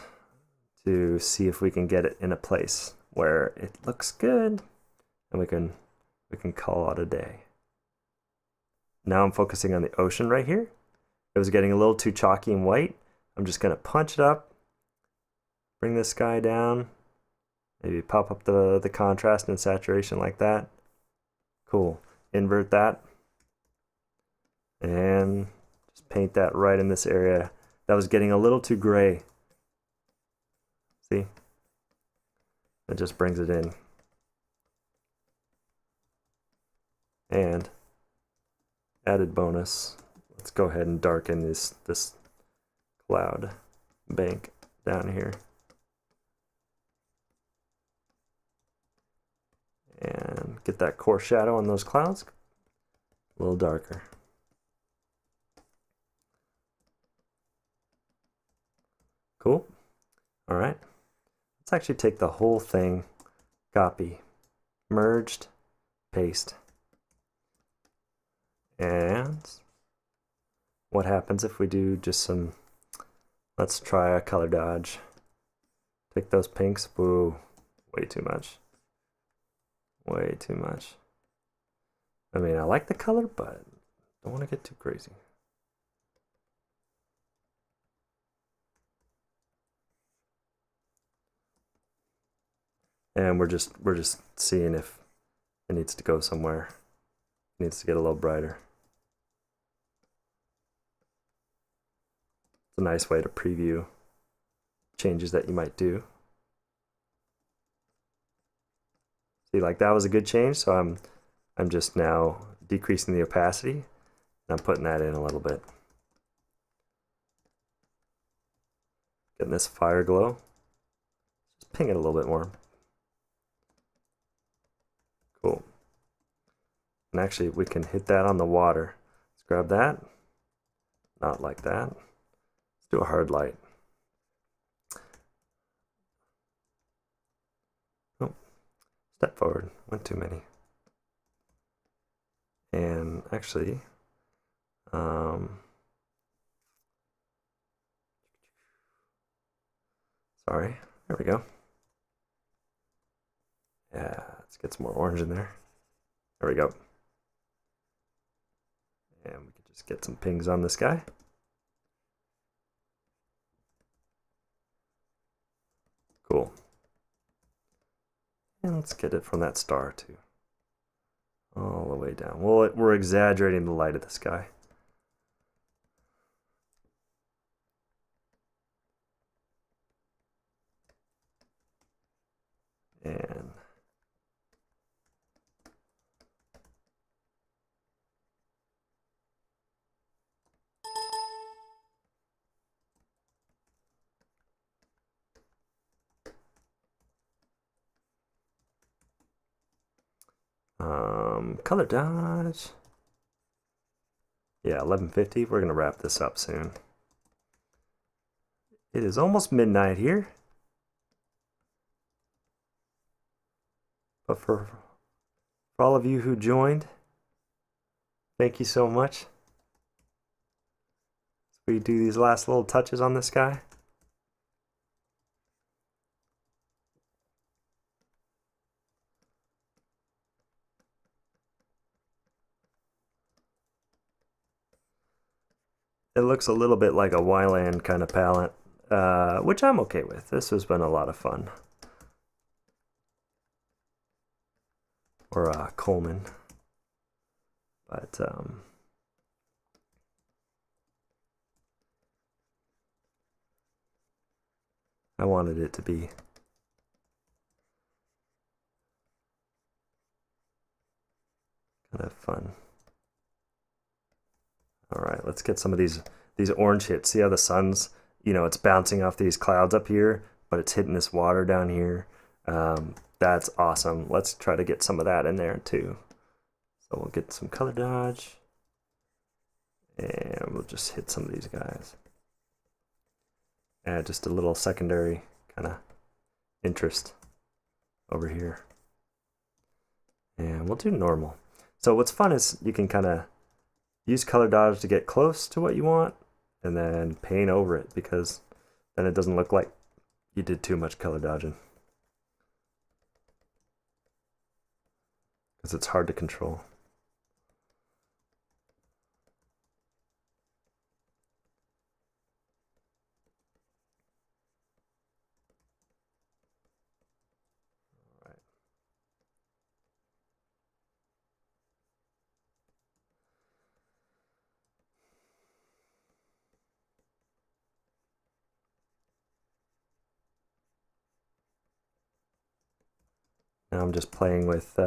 to see if we can get it in a place where it looks good, and we can call it a day. Now I'm focusing on the ocean right here. It was getting a little too chalky and white. I'm just gonna punch it up, bring this guy down, maybe pop up the contrast and saturation like that. Cool. Invert that. And just paint that right in this area. That was getting a little too gray. See? It just brings it in. And added bonus, let's go ahead and darken this cloud bank down here. And get that core shadow on those clouds a little darker. Cool. All right. Let's actually take the whole thing, copy, merged, paste. And what happens if we do just some, let's try a color dodge. Take those pinks, woo, way too much. Way too much. I mean, I like the color, but don't want to get too crazy. And we're just seeing if it needs to go somewhere. It needs to get a little brighter. It's a nice way to preview changes that you might do. See, like that was a good change, so I'm just now decreasing the opacity, and I'm putting that in a little bit. Getting this fire glow. Just ping it a little bit more. Cool. And actually, we can hit that on the water. Let's grab that. Not like that. Let's do a hard light. Step forward, one too many. And actually, sorry, there we go. Yeah, let's get some more orange in there. There we go. And we can just get some pings on this guy. Cool. And let's get it from that star too. All the way down. Well, we're exaggerating the light of the sky. And color dodge. Yeah, 11:50. We're gonna wrap this up soon. It is almost midnight here. But for all of you who joined, thank you so much. We do these last little touches on this guy. It looks a little bit like a Wyland kind of palette, which I'm okay with. This has been a lot of fun. Or Coleman. But I wanted it to be kind of fun. All right, let's get some of these orange hits. See how the sun's, it's bouncing off these clouds up here, but it's hitting this water down here. That's awesome. Let's try to get some of that in there too. So we'll get some color dodge, and we'll just hit some of these guys. Add just a little secondary kind of interest over here. And we'll do normal. So what's fun is you can kind of use color dodge to get close to what you want and then paint over it, because then it doesn't look like you did too much color dodging, because it's hard to control. All right. Now I'm just playing with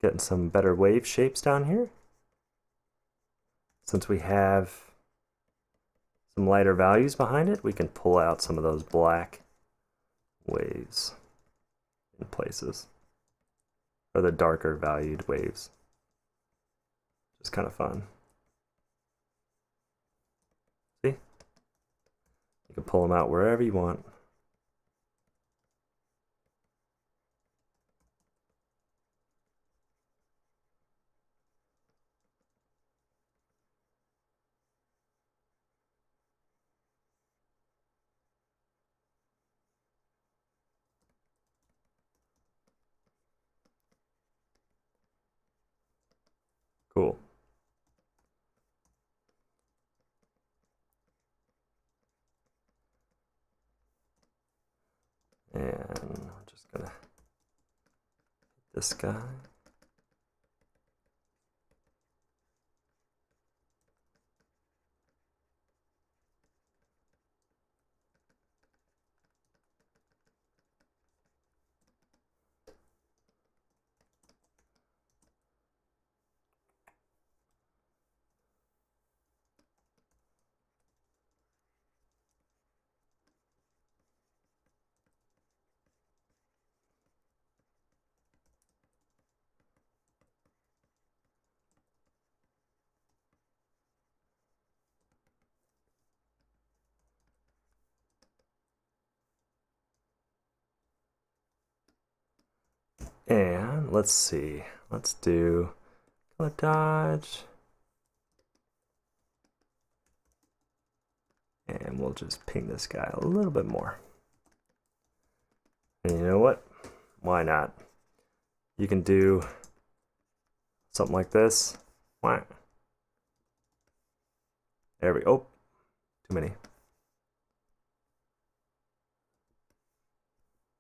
getting some better wave shapes down here. Since we have some lighter values behind it, we can pull out some of those black waves in places, or the darker valued waves. Just kind of fun. See? You can pull them out wherever you want. Cool. And I'm just gonna hit this guy. And let's see. Let's do color dodge. And we'll just ping this guy a little bit more. And you know what? Why not? You can do something like this. Why? There we go. Oh, too many.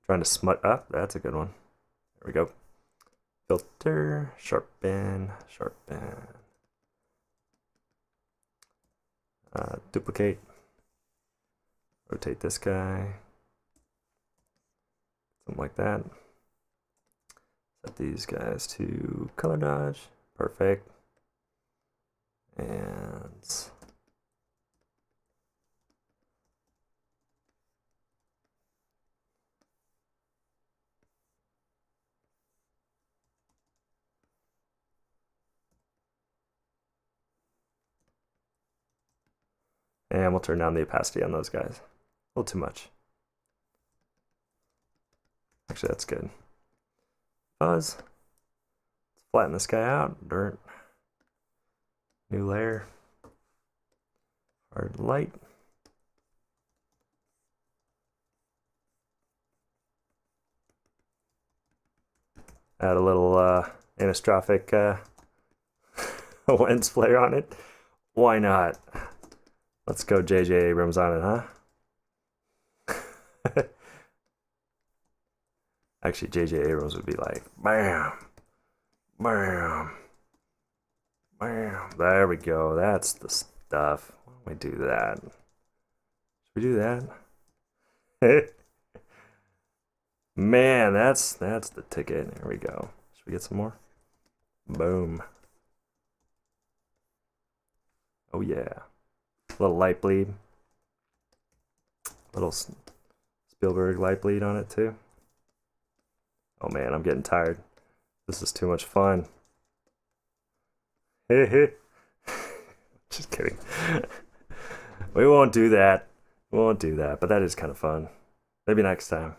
Trying to smut up. That's a good one. There we go. Filter, sharpen, sharpen. Duplicate. Rotate this guy. Something like that. Set these guys to color dodge. Perfect. And we'll turn down the opacity on those guys. A little too much. Actually, that's good. Fuzz. Let's flatten this guy out. Dirt. New layer. Hard light. Add a little anastrophic lens flare on it. Why not? Let's go J.J. Abrams on it, huh? Actually, J.J. Abrams would be like, bam, bam, bam. There we go. That's the stuff. Why don't we do that? Should we do that? Man, that's the ticket. There we go. Should we get some more? Boom. Oh yeah. A little light bleed. A little Spielberg light bleed on it too. Oh man, I'm getting tired. This is too much fun. Just kidding. We won't do that. We won't do that, but that is kind of fun. Maybe next time.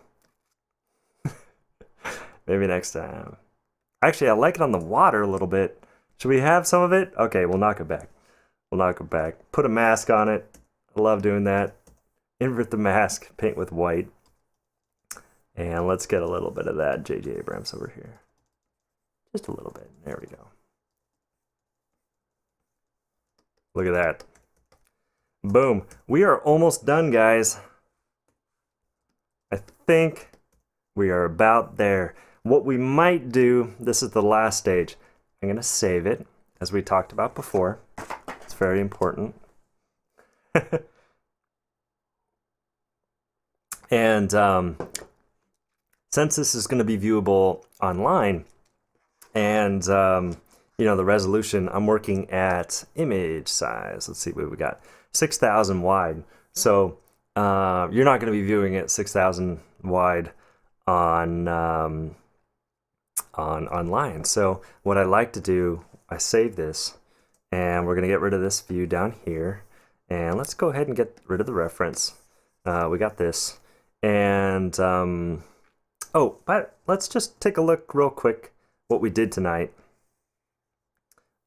Maybe next time. Actually, I like it on the water a little bit. Should we have some of it? Okay, we'll knock it back. We'll knock it back. Put a mask on it. I love doing that. Invert the mask, paint with white. And let's get a little bit of that J.J. Abrams over here. Just a little bit. There we go. Look at that. Boom. We are almost done, guys. I think we are about there. What we might do, this is the last stage. I'm going to save it, as we talked about before. It's very important. And since this is going to be viewable online, and you know, the resolution, I'm working at image size. Let's see what we got. 6,000 wide. So you're not going to be viewing it 6,000 wide on online. So what I like to do, I save this, and we're going to get rid of this view down here. And let's go ahead and get rid of the reference. We got this. And oh, but let's just take a look real quick what we did tonight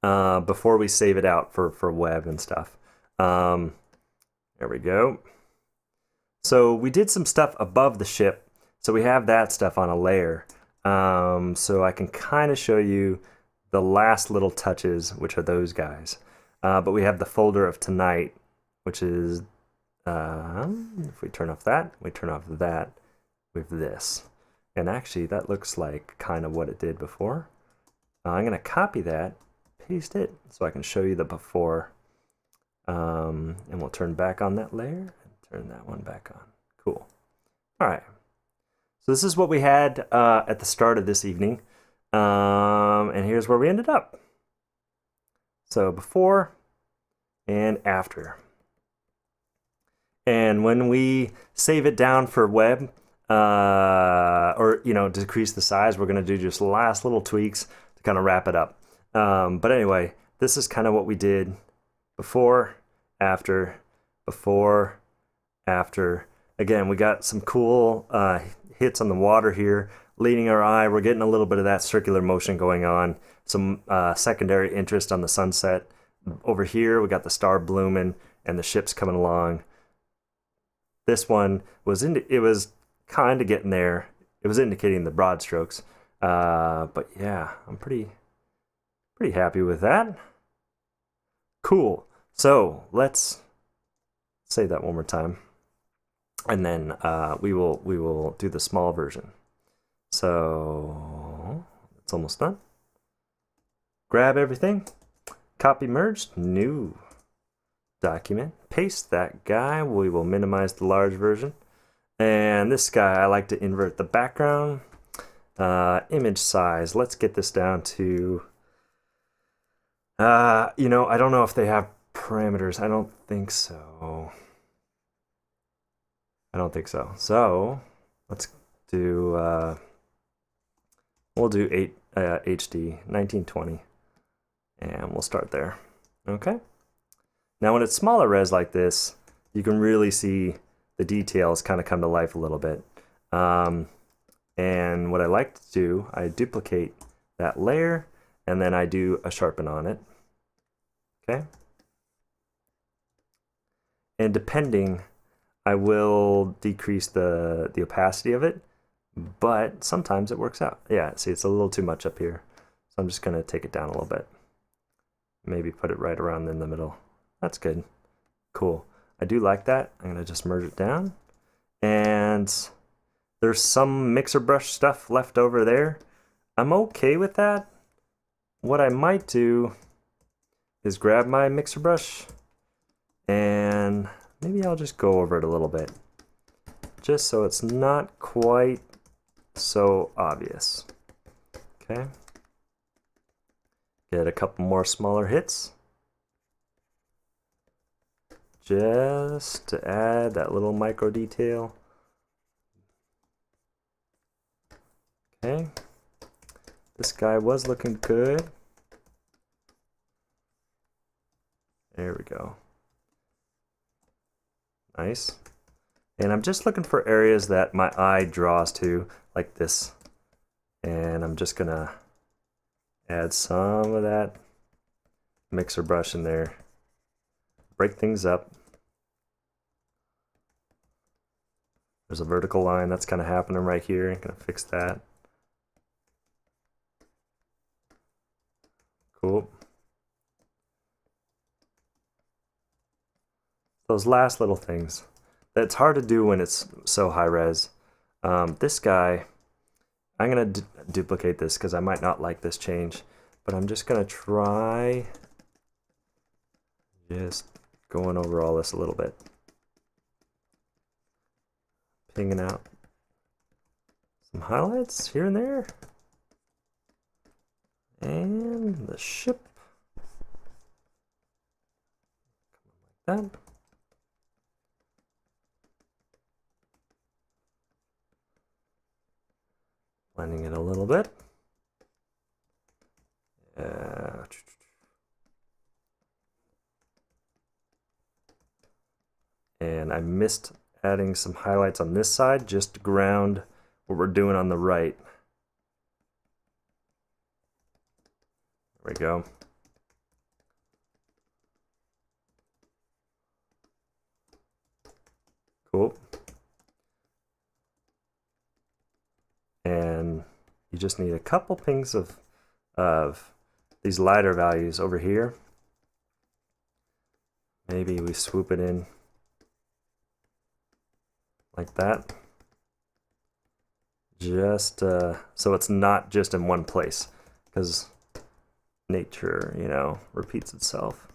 before we save it out for web and stuff. There we go. So we did some stuff above the ship. So we have that stuff on a layer. So I can kind of show you the last little touches, which are those guys. But we have the folder of tonight, which is, if we turn off that, we turn off that with this. And actually, that looks like kind of what it did before. I'm going to copy that, paste it, so I can show you the before. And we'll turn back on that layer and turn that one back on. Cool. All right. So this is what we had at the start of this evening. And here's where we ended up. So before and after. And when we save it down for web, or, you know, decrease the size, we're going to do just last little tweaks to kind of wrap it up. But anyway, this is kind of what we did before, after, before, after. Again, we got some cool hits on the water here. leading our eye. We're getting a little bit of that circular motion going on. Some secondary interest on the sunset. Over here, we got the star blooming and the ships coming along. This one was it was kind of getting there. It was indicating the broad strokes. But yeah, I'm pretty happy with that. Cool. So let's say that one more time, and then we will do the small version. So it's almost done. Grab everything, copy merged, new document, paste that guy. We will minimize the large version. And this guy, I like to invert the background. Image size, let's get this down to, I don't know if they have parameters. I don't think so. So let's do, we'll do HD 1920, and we'll start there. Okay. Now when it's smaller res like this, you can really see the details kind of come to life a little bit. And what I like to do, I duplicate that layer, and then I do a sharpen on it. Okay. And depending, I will decrease the opacity of it, but sometimes it works out. Yeah, see, it's a little too much up here. So I'm just going to take it down a little bit. Maybe put it right around in the middle. That's good. Cool. I do like that. I'm going to just merge it down. And there's some mixer brush stuff left over there. I'm okay with that. What I might do is grab my mixer brush, and maybe I'll just go over it a little bit, just so it's not quite so obvious. Okay. Get a couple more smaller hits, just to add that little micro detail. Okay. This guy was looking good. There we go. Nice. And I'm just looking for areas that my eye draws to, like this. And I'm just gonna add some of that mixer brush in there. Break things up. There's a vertical line that's kind of happening right here. I'm gonna fix that. Cool. Those last little things. That's hard to do when it's so high res. This guy, I'm gonna duplicate this because I might not like this change, but I'm just gonna try just going over all this a little bit. Pinging out some highlights here and there. And the ship. Like that. Blending it a little bit. And I missed adding some highlights on this side just to ground what we're doing on the right. There we go. Cool. And you just need a couple pings of these lighter values over here. Maybe we swoop it in like that. Just so it's not just in one place, because nature, repeats itself.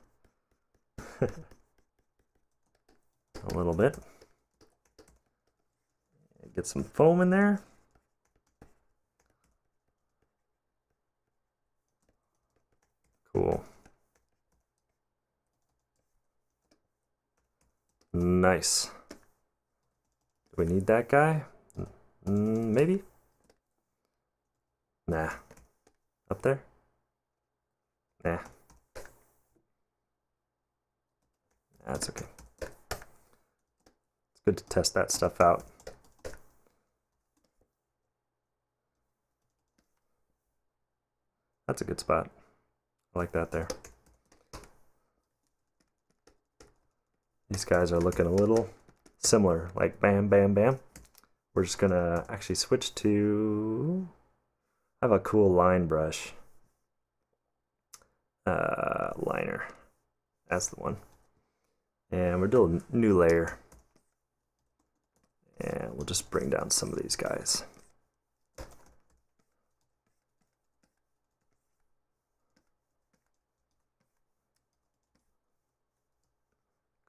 A little bit. Get some foam in there. Cool. Nice. Do we need that guy? Maybe? Nah. Up there? Nah. That's okay. It's good to test that stuff out. That's a good spot. I like that there. These guys are looking a little similar, like bam, bam, bam. We're just gonna actually switch to, I have a cool line brush. Liner, that's the one. And we're doing a new layer. And we'll just bring down some of these guys.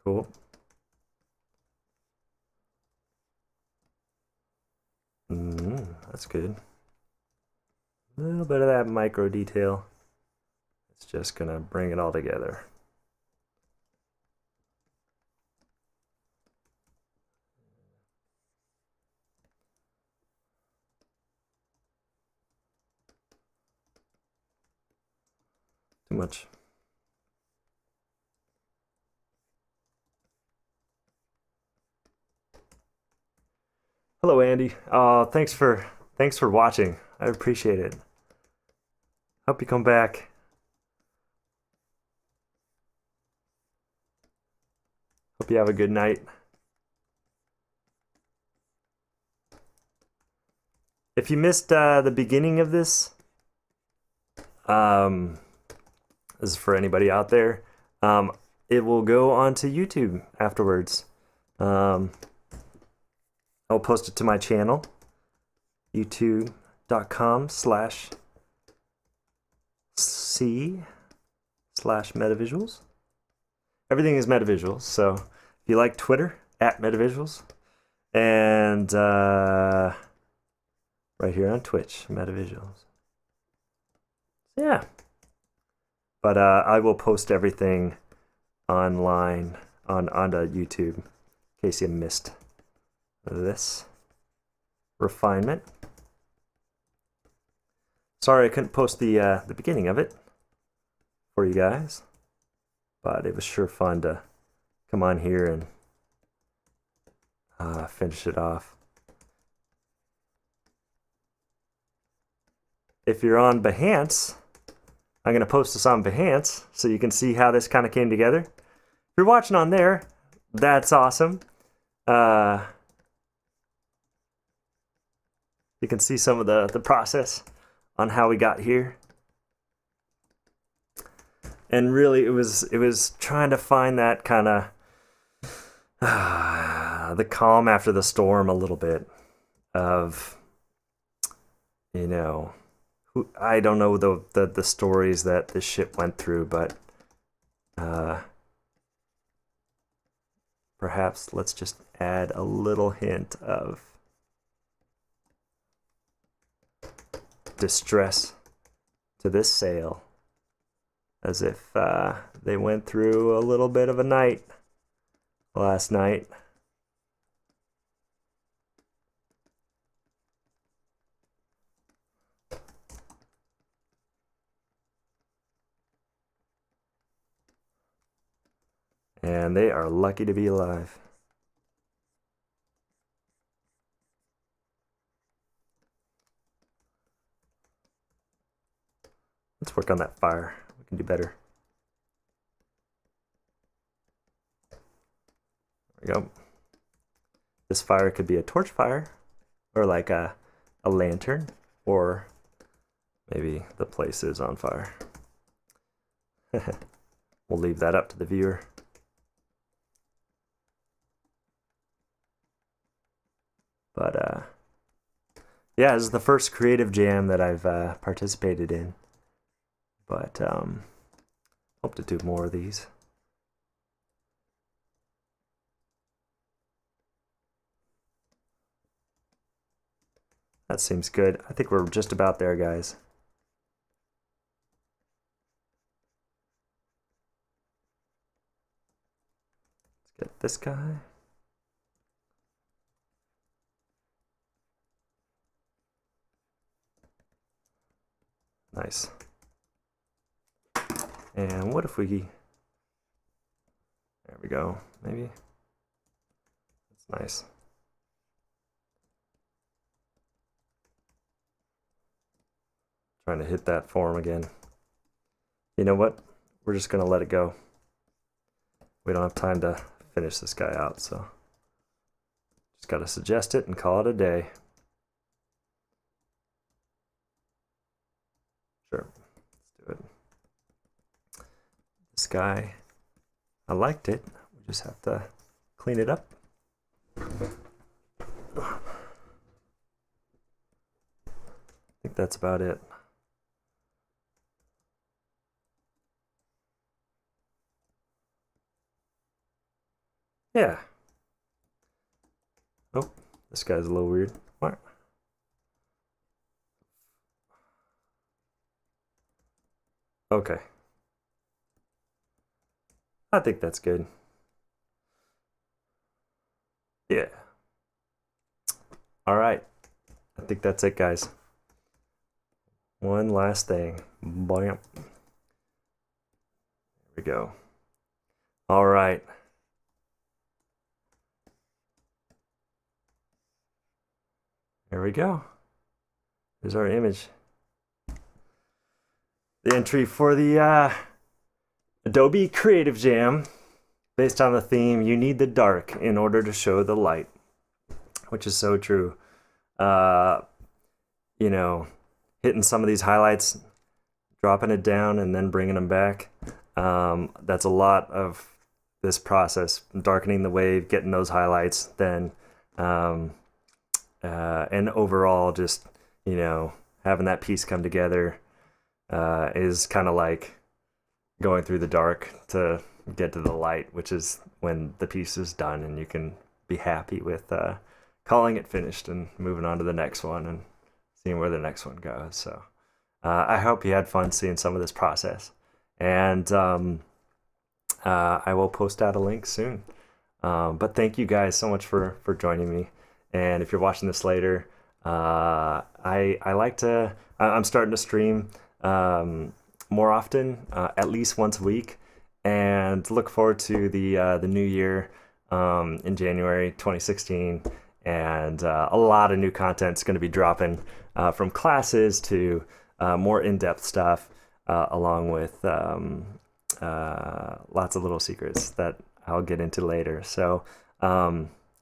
Cool. That's good. A little bit of that micro detail. It's just gonna bring it all together. Too much. Hello, Andy. Thanks for watching. I appreciate it. Hope you come back. Hope you have a good night. If you missed the beginning of this, this is for anybody out there. It will go onto YouTube afterwards. I'll post it to my channel, youtube.com/c/metavisuals. Everything is metavisuals, so if you like Twitter, @metavisuals, and right here on Twitch, metavisuals. Yeah. But I will post everything online onto YouTube in case you missed this. Refinement. Sorry I couldn't post the beginning of it for you guys, but it was sure fun to come on here and finish it off. If you're on Behance, I'm going to post this on Behance so you can see how this kind of came together. If you're watching on there, that's awesome. You can see some of the process on how we got here. And really it was trying to find that kind of the calm after the storm a little bit of, you know, I don't know the stories that this ship went through, but perhaps let's just add a little hint of distress to this sail, as if they went through a little bit of a night last night. And they are lucky to be alive. Let's work on that fire. We can do better. There we go. This fire could be a torch fire, or like a lantern, or maybe the place is on fire. We'll leave that up to the viewer. But yeah, this is the first creative jam that I've participated in. But hope to do more of these. That seems good. I think we're just about there, guys. Let's get this guy. Nice. And what if we, there we go, maybe. That's nice. Trying to hit that form again. You know what? We're just gonna let it go. We don't have time to finish this guy out, so just gotta suggest it and call it a day. Sure, let's do it. This guy, I liked it. We just have to clean it up. I think that's about it. Yeah. Oh, this guy's a little weird. What? Okay. I think that's good. Yeah. All right. I think that's it, guys. One last thing. Bam. There we go. All right. There we go. Here's our image. The entry for the Adobe Creative Jam, based on the theme, you need the dark in order to show the light, which is so true. You know, hitting some of these highlights, dropping it down, and then bringing them back. That's a lot of this process, darkening the wave, getting those highlights, then and overall just, you know, having that piece come together is kind of like going through the dark to get to the light, which is when the piece is done and you can be happy with calling it finished and moving on to the next one and seeing where the next one goes. So I hope you had fun seeing some of this process, and I will post out a link soon. But thank you guys so much for joining me. And if you're watching this later, I like to, I'm starting to stream more often, at least once a week, and look forward to the new year in January 2016. And a lot of new content is going to be dropping, from classes to more in-depth stuff, along with lots of little secrets that I'll get into later. So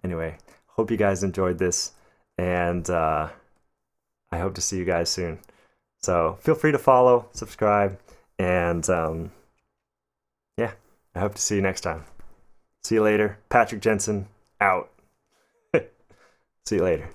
anyway, hope you guys enjoyed this, and I hope to see you guys soon. So feel free to follow, subscribe, and yeah, I hope to see you next time. See you later. Patrick Jensen, out. See you later.